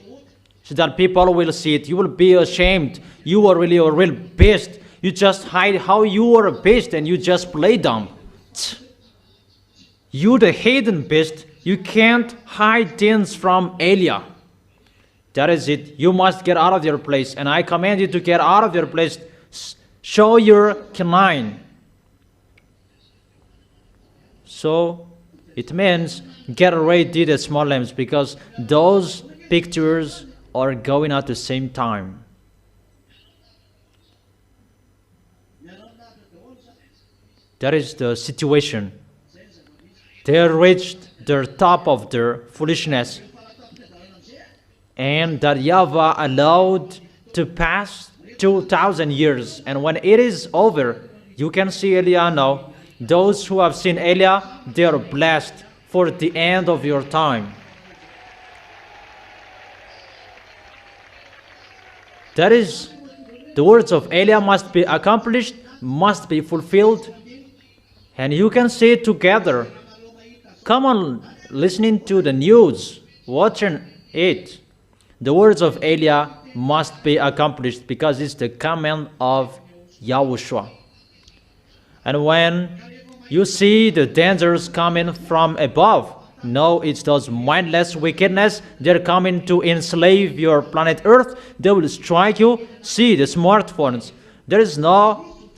so that people will see it. You will be ashamed. You are really a real beast. You just hide how you are a beast and you just play dumb. You the hidden beast. You can't hide things from Elia. That is it. You must get out of your place. And I command you to get out of your place. Show your canine. So it means get ready the small lambs, because those pictures are going at the same time. That is the situation. They reached the top of their foolishness, and that Yahweh allowed to pass 2,000 years. And when it is over, you can see Elia now. Those who have seen Elia, they are blessed for the end of your time. That is, the words of Elia must be accomplished, must be fulfilled, and you can see it together. Come on, listening to the news, watching it. The words of Elia must be accomplished because it's the command of Yahushua. And when you see the dangers coming from above, no, it's those mindless wickedness. They're coming to enslave your planet Earth. They will strike you. See the smartphones. There is no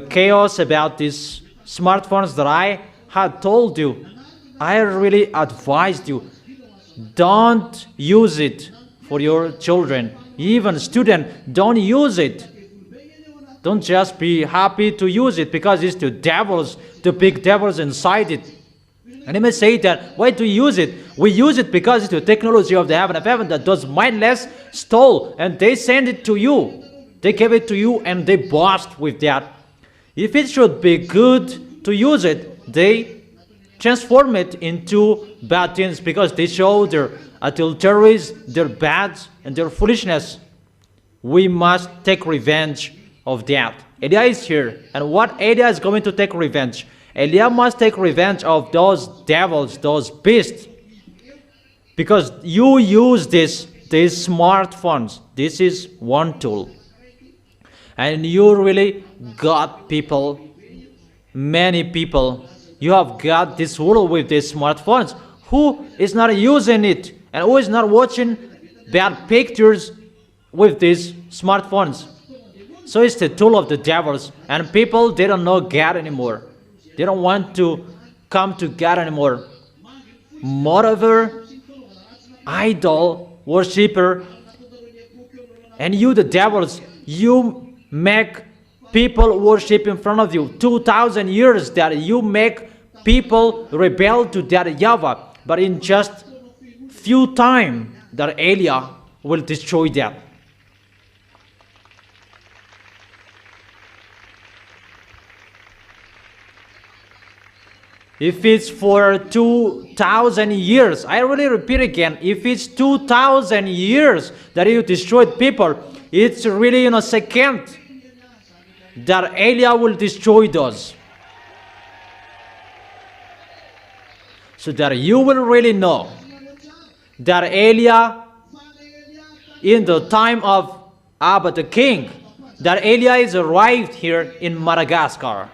chaos about these smartphones that I had told you. I really advised you. Don't use it for your children. Even students, don't use it. Don't just be happy to use it because it's the devils, the big devils inside it. And you may say that, why do you use it? We use it because it's the technology of the heaven of heaven that those mindless stole, and they send it to you. They gave it to you and they boast with that. If it should be good to use it, they transform it into bad things because they show their adulteries, their bads, and their foolishness. We must take revenge of that. Elia is here, and what Elia is going to take revenge? Elia must take revenge of those devils, those beasts, because you use these smartphones. This is one tool, and you really got people, many people. You have got this world with these smartphones. Who is not using it and who is not watching bad pictures with these smartphones? So it's the tool of the devils, and people, they don't know God anymore. They don't want to come to God anymore. Moreover, idol worshiper, and you the devils, you make people worship in front of you. 2,000 years that you make people rebel to that Yahweh, but in just few time that Elia will destroy that. If it's for 2,000 years, I really repeat again, if it's 2,000 years that you destroyed people, it's really in a second that Elia will destroy those. So that you will really know that Elia, in the time of Abba the king, that Elia is arrived here in Madagascar.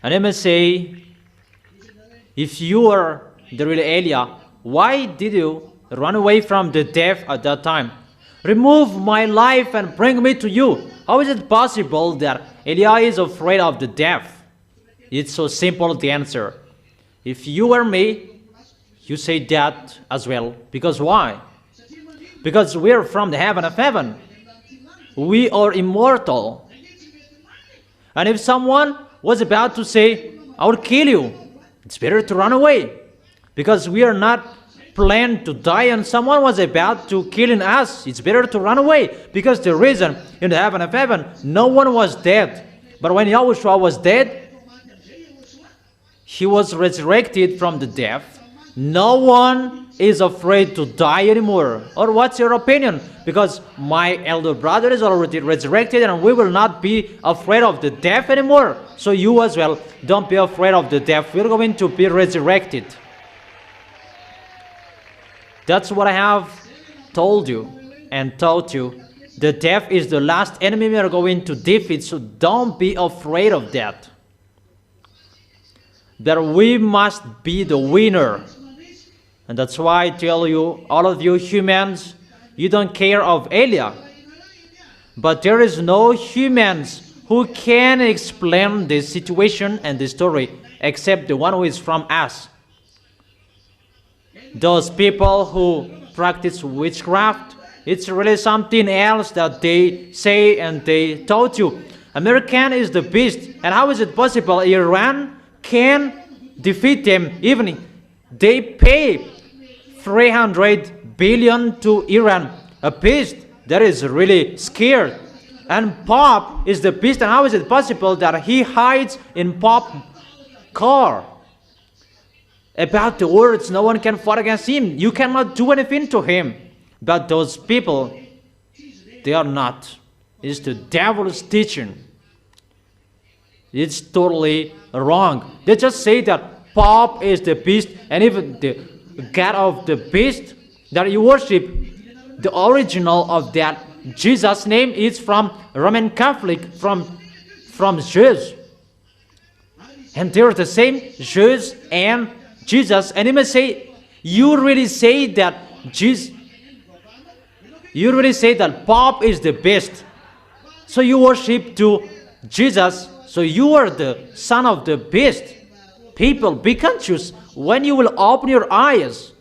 And I must say, if you are the real Elia, why did you run away from the death at that time? Remove my life and bring me to you. How is it possible that Elijah is afraid of the death? It's so simple, the answer. If you were me, you say that as well. Because why? Because we are from the heaven of heaven. We are immortal. And if someone was about to say, I will kill you, it's better to run away. Because we are not planned to die and someone was about to kill us, it's better to run away. Because the reason in the heaven of heaven, no one was dead. But when Yahushua was dead, he was resurrected from the death. No one is afraid to die anymore. Or what's your opinion? Because my elder brother is already resurrected and we will not be afraid of the death anymore. So you as well, don't be afraid of the death. We're going to be resurrected. That's what I have told you and taught you. The death is the last enemy we are going to defeat, so don't be afraid of that. That we must be the winner. And that's why I tell you, all of you humans, you don't care of Elia. But there is no humans who can explain the situation and the story except the one who is from us. Those people who practice witchcraft, it's really something else that they say and they taught you. American is the beast. And how is it possible Iran can defeat them? Even they pay 300 billion to Iran, a beast that is really scared. And Pope is the beast. And how is it possible that he hides in Pope's car? About the words, no one can fight against him. You cannot do anything to him. But those people, they are not. It's the devil's teaching. It's totally wrong. They just say that Pope is the beast, and even the God of the beast that you worship, the original of that Jesus' name is from Roman Catholic, from Jews. And they're the same, Jews and Jesus. And you may say, you really say that Jesus, you really say that Pope is the best. So you worship to Jesus. So you are the son of the beast. People, be conscious when you will open your eyes.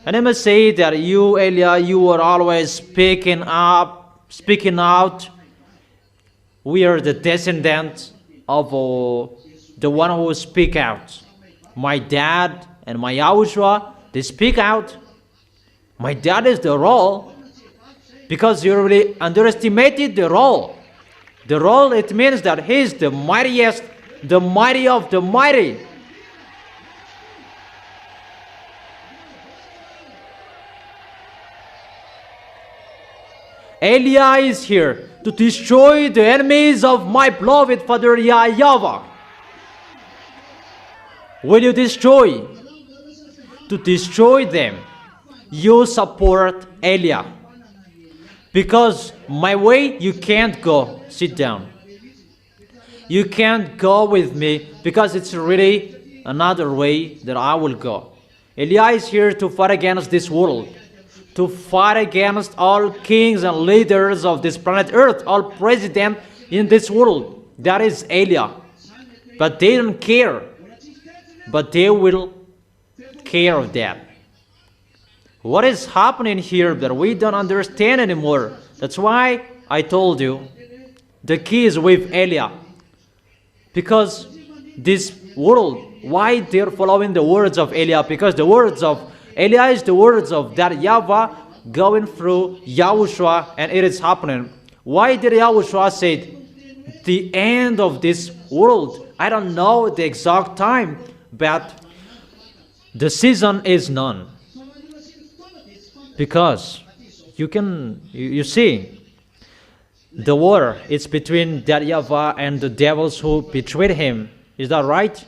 And I must say that you, Elia, you are always speaking out. We are the descendants of the one who speak out. My dad and my Yahushua, they speak out. My dad is the role, because you really underestimated the role. The role, it means that he is the mightiest, the mighty of the mighty. Elia is here to destroy the enemies of my beloved Father Yahweh. Will you destroy? To destroy them, you support Elia. Because my way, you can't go. Sit down. You can't go with me because it's really another way that I will go. Elia is here to fight against this world. To fight against all kings and leaders of this planet Earth. All presidents in this world. That is Elia. But they don't care. But they will care of that. What is happening here that we don't understand anymore? That's why I told you the key is with Elia. Because this world, why they're following the words of Elia? Because the words of Elia is the words of that Yahweh going through Yahushua, and it is happening. Why did Yahushua say the end of this world? I don't know the exact time, but the season is none. Because you see, the war is between that Yahweh and the devils who betrayed him. Is that right?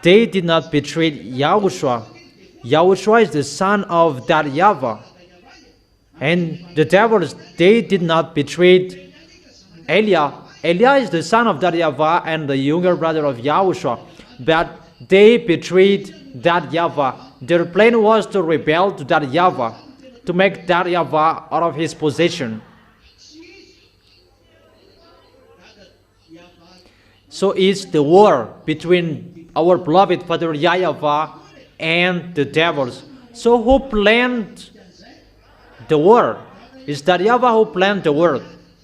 They did not betray Yahushua. Yahushua is the son of that Yahweh. And the devils, they did not betray Elia. Elia is the son of that Yahweh and the younger brother of Yahushua. But they betrayed that Yahweh. Their plan was to rebel to that Yahweh, to make that Yahweh out of his possession. So it's the war between our beloved Father Yahweh and the devils. So who planned the war? It's that Yahweh who planned the war.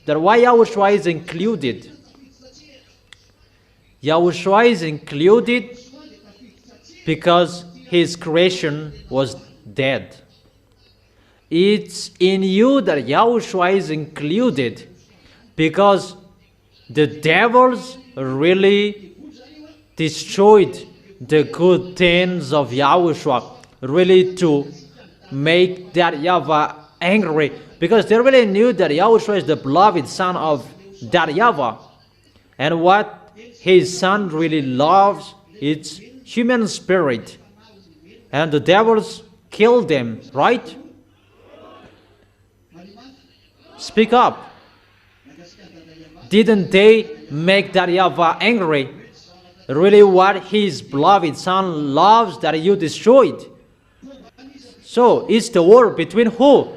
That's why Yahushua is included. Yahushua is included because his creation was dead. It's in you that Yahushua is included because the devils really destroyed the good things of Yahushua, really to make that Yahweh angry, because they really knew that Yahushua is the beloved son of that Yahweh. And what his son really loves is human spirit. And the devils killed them, right? Speak up. Didn't they make that Yahweh angry? Really what his beloved son loves that you destroyed. So it's the war between who?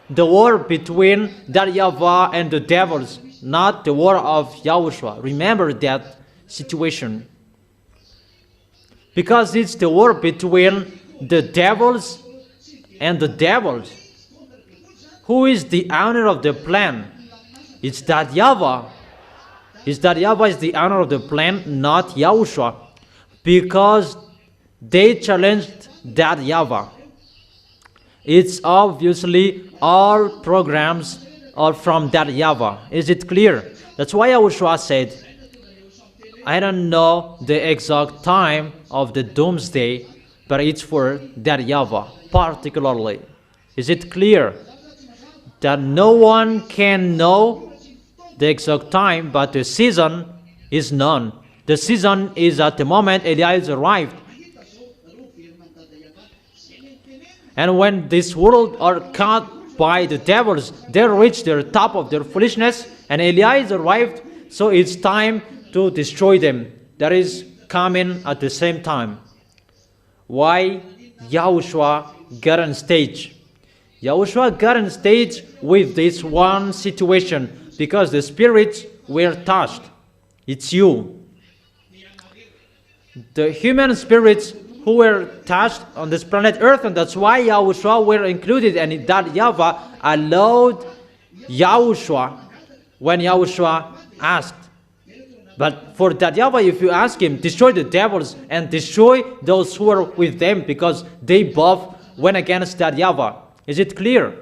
The war between that Yahweh and the devils, not the war of Yahushua. Remember that situation. Because it's the war between the devils and the devils. Who is the owner of the plan? It's that Yahweh. It's that Yahweh is the owner of the plan, not Yahushua. Because they challenged that Yahweh. It's obviously all programs are from that Yahweh. Is it clear? That's why Yahushua said, I don't know the exact time of the doomsday, but it's for that Yahweh particularly. Is it clear? That no one can know the exact time, but the season is known. The season is at the moment Elias arrived. And when this world are caught by the devils, they reach the top of their foolishness, and Elias arrived, so it's time to destroy them. That is coming at the same time. Why Yahushua got on stage? Yahushua got on stage with this one situation, because the spirits were touched. It's you. The human spirits who were touched on this planet Earth, and that's why Yahushua were included, and that Yahweh allowed Yahushua when Yahushua asked. But for that Yahweh, if you ask him, destroy the devils and destroy those who are with them, because they both went against that Yahweh. Is it clear?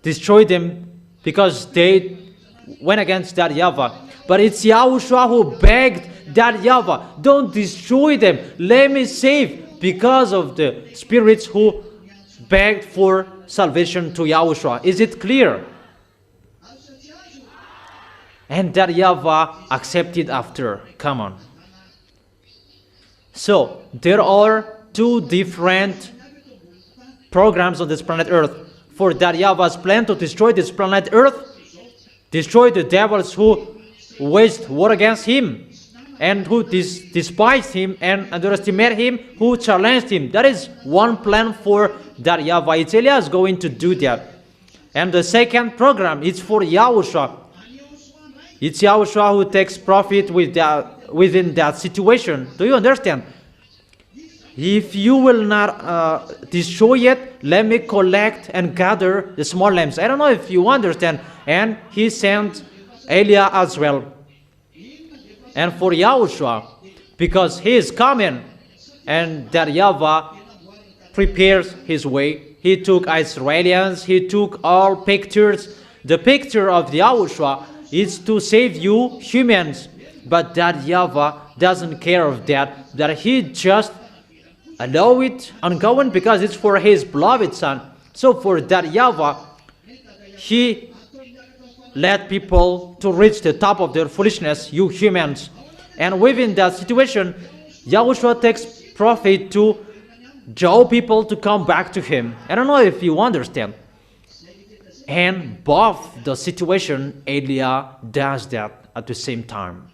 Destroy them because they went against that Yahweh. But it's Yahushua who begged that Yahweh, don't destroy them, let me save, because of the spirits who begged for salvation to Yahushua. Is it clear? And that Yahweh accepted after. Come on. So, there are two different programs on this planet Earth. For that Yahweh's plan to destroy this planet Earth, destroy the devils who waged war against him, and who despised him and underestimated him, who challenged him. That is one plan for that Yahweh. It's Elias going to do that. And the second program is for Yahushua. It's Yahushua who takes profit within that situation. Do you understand? If you will not destroy it, let me collect and gather the small lambs. I don't know if you understand. And he sent Eliah as well. And for Yahushua, because he is coming, and that Yahweh prepares his way. He took Israelians, he took all pictures. The picture of Yahushua is to save you humans. But that Yahweh doesn't care of that. That he just allow it ongoing because it's for his beloved son. So for that Yahweh, he led people to reach the top of their foolishness, you humans. And within that situation, Yahushua takes profit to draw people to come back to him. I don't know if you understand. And both the situation, Eliah does that at the same time.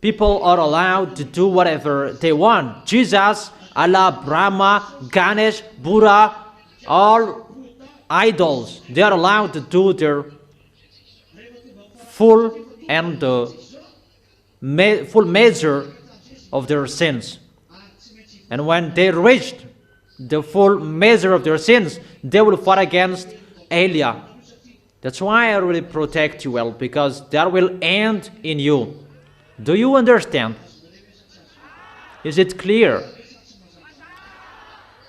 people are allowed to do whatever they want. Jesus, Allah, Brahma, Ganesh, Buddha, all idols, they are allowed to do their full and full measure of their sins. And when they reached the full measure of their sins, they will fight against Elia. That's why I really protect you well, because that will end in you. Do you understand? Is it clear?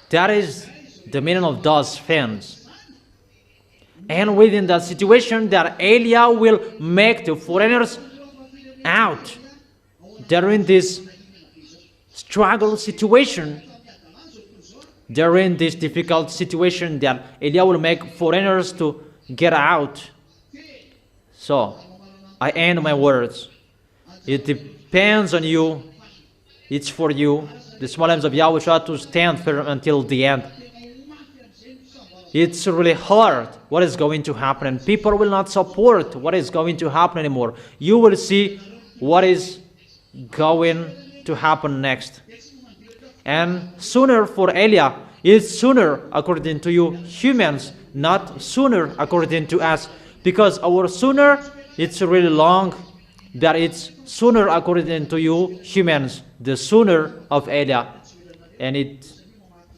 That is the meaning of those things. And within that situation, that Elia will make the foreigners out. They're in this struggle situation. They're in this difficult situation that Elia will make foreigners to get out. So, I end my words. It depends on you. It's for you, the small arms of Yahushua, to stand firm until the end. It's really hard what is going to happen, and people will not support what is going to happen anymore. You will see what is going to happen next. And sooner for Elia, it's sooner according to you humans, not sooner according to us. Because our sooner, it's really long, that it's sooner according to you humans, the sooner of Elia. And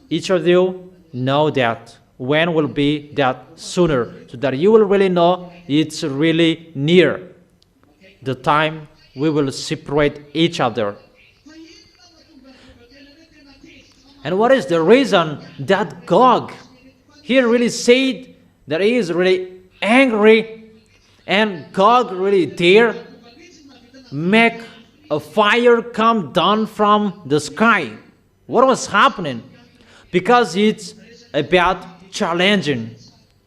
each of you know that. When will be that sooner? So that you will really know it's really near the time we will separate each other. And what is the reason that Gog here really said that he is really angry, and Gog really dare make a fire come down from the sky? What was happening? Because it's about challenging.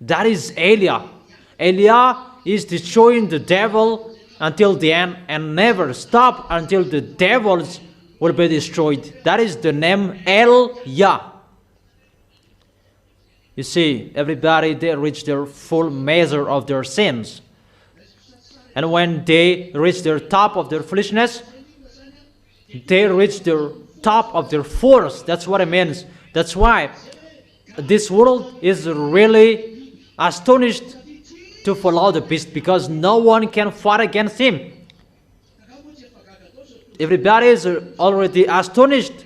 That is Elia. Elia is destroying the devil until the end and never stop until the devils will be destroyed. That is the name El-Yah. You see, everybody, they reach their full measure of their sins. And when they reach their top of their foolishness, they reach their top of their force. That's what it means. That's why this world is really astonished to follow the beast, because no one can fight against him. Everybody is already astonished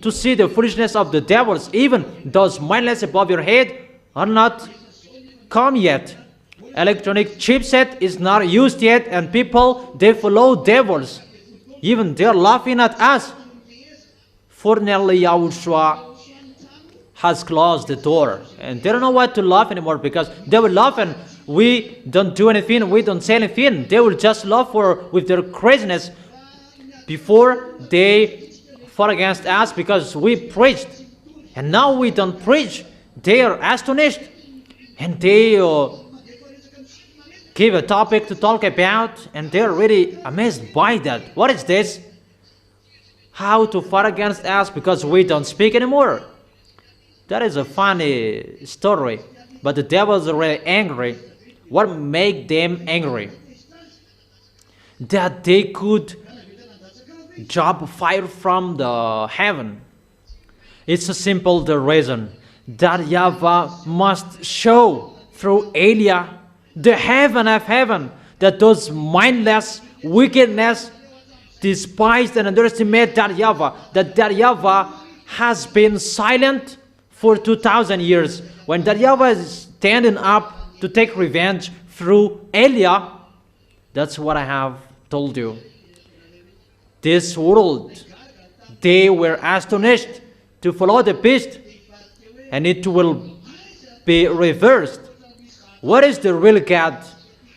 to see the foolishness of the devils. Even those mindless above your head are not come yet. Electronic chipset is not used yet, and people, they follow devils. Even they're laughing at us. Fortunately, Yahushua has closed the door, and they don't know what to laugh anymore, because they will laugh and we don't do anything, we don't say anything. They will just laugh with their craziness before they fought against us because we preached. And now we don't preach. They are astonished, and they give a topic to talk about, and they're really amazed by that. What is this? How to fight against us because we don't speak anymore? That is a funny story, but the devils are really angry. What made them angry? That they could drop fire from the heaven. It's a simple the reason that Yahweh must show through Elia the heaven of heaven, that those mindless wickedness despised and underestimate that Yahweh has been silent for 2,000 years. When that Yahweh is standing up to take revenge through Elia, that's what I have told you. This world, they were astonished to follow the beast, and it will be reversed. What is the real God?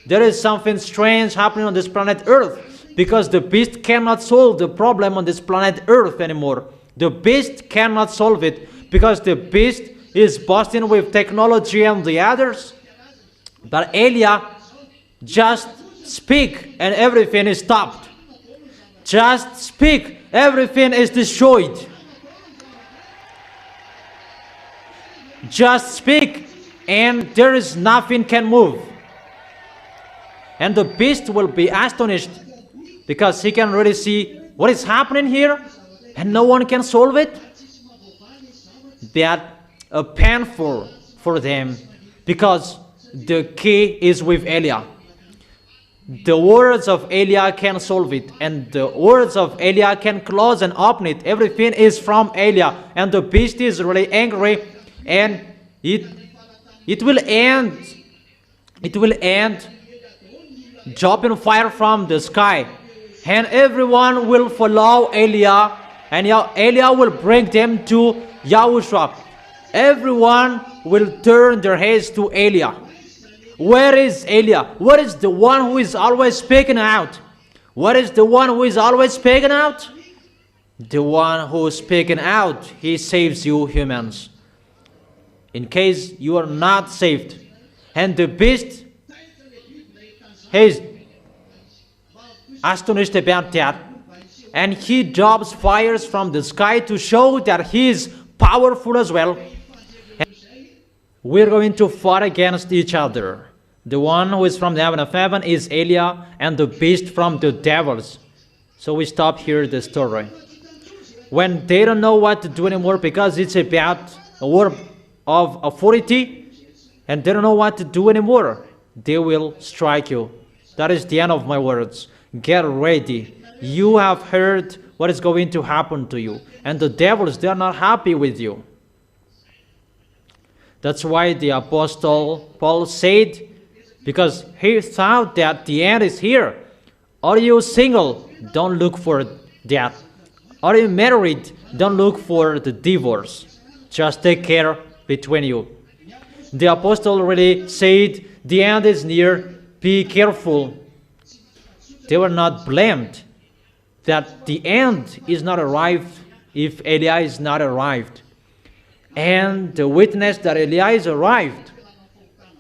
There is something strange happening on this planet Earth, because the beast cannot solve the problem on this planet Earth anymore. The beast cannot solve it, because the beast is boasting with technology and the others. But Elia just speak and everything is stopped. Just speak, everything is destroyed. Just speak and there is nothing can move. And the beast will be astonished because he can really see what is happening here and no one can solve it. That painful for them because the key is with Elia. The words of Elia can solve it, and the words of Elia can close and open it. Everything is from Elia, and the beast is really angry, and it will end. It will end dropping fire from the sky, and everyone will follow Elia, and Elia will bring them to Yahushua. Everyone will turn their heads to Elia. Where is Elia? What is the one who is always speaking out? What is the one who is always speaking out? The one who is speaking out, he saves you humans. In case you are not saved. And the beast is astonished about that. And he drops fires from the sky to show that he is powerful as well. And we're going to fight against each other. The one who is from the heaven of heaven is Elia, and the beast from the devils. So we stop here the story. When they don't know what to do anymore because it's about a war of authority, and they don't know what to do anymore, they will strike you. That is the end of my words. Get ready. You have heard what is going to happen to you. And the devils, they are not happy with you. That's why the Apostle Paul said, because he thought that the end is here. Are you single? Don't look for that. Are you married? Don't look for the divorce. Just take care between you. The apostle really said, the end is near, be careful. They were not blamed that the end is not arrived if Elia is not arrived. And the witness that Elia is arrived,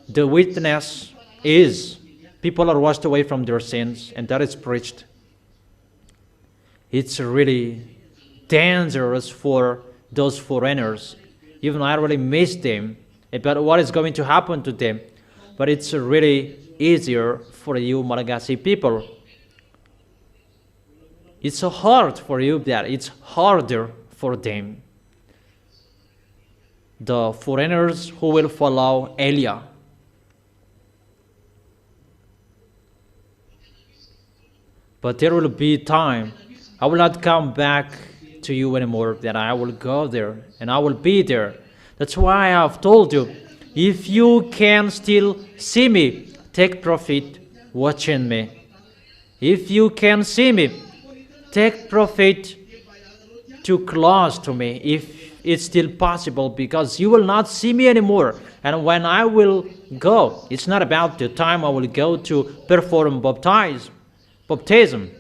the witness is people are washed away from their sins, and that is preached. It's really dangerous for those foreigners. Even I really miss them about what is going to happen to them. But it's really easier for you Malagasy people. It's so hard for you that it's harder for them. The foreigners who will follow Elia. But there will be time. I will not come back to you anymore. That I will go there and I will be there. That's why I have told you, if you can still see me, take profit watching me. If you can see me, take profit too close to me, if it's still possible, because you will not see me anymore. And when I will go, it's not about the time I will go to perform baptism.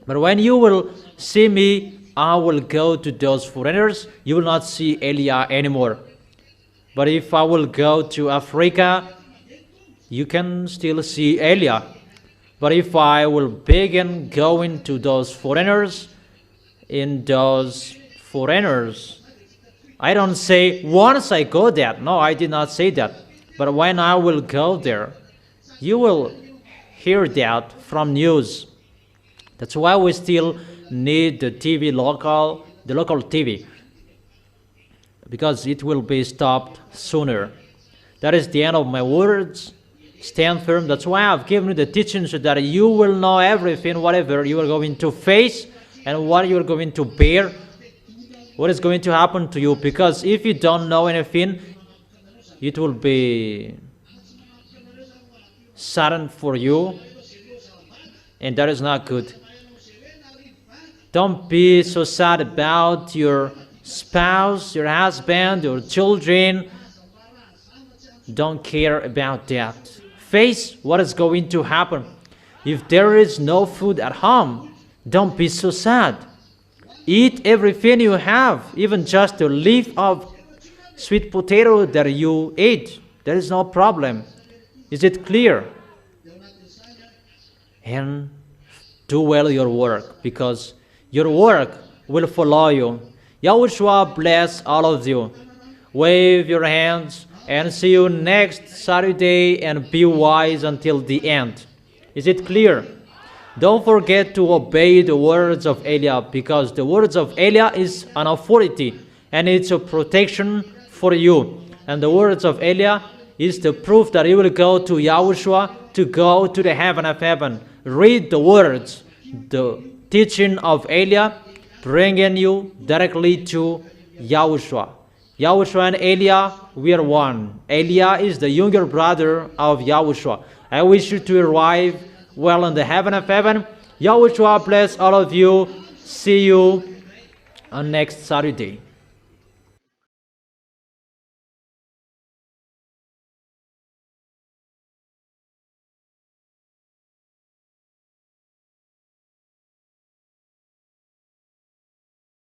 But when you will see me, I will go to those foreigners. You will not see Elia anymore. But if I will go to Africa, you can still see Elia. But if I will begin going to those foreigners, I don't say once I go there. No, I did not say that. But when I will go there, you will hear that from news. That's why we still need the local TV, because it will be stopped sooner. That is the end of my words. Stand firm. That's why I've given you the teaching, so that you will know everything, whatever you are going to face and what you are going to bear, what is going to happen to you. Because if you don't know anything, it will be sudden for you, and that is not good. Don't be so sad about your spouse, your husband, your children. Don't care about that. Face what is going to happen. If there is no food at home, don't be so sad. Eat everything you have, even just a leaf of sweet potato that you eat. There is no problem. Is it clear? And do well your work, because your work will follow you. Yahushua bless all of you. Wave your hands and see you next Saturday, and be wise until the end. Is it clear? Don't forget to obey the words of Eliah, because the words of Eliah is an authority and it's a protection for you. And the words of Eliah is the proof that you will go to Yahushua, to go to the heaven of heaven. Read the words, the teaching of Eliah, bringing you directly to Yahushua. Yahushua and Eliah, we are one. Eliah is the younger brother of Yahushua. I wish you to arrive well in the heaven of heaven. Yahushua bless all of you. See you on next Saturday.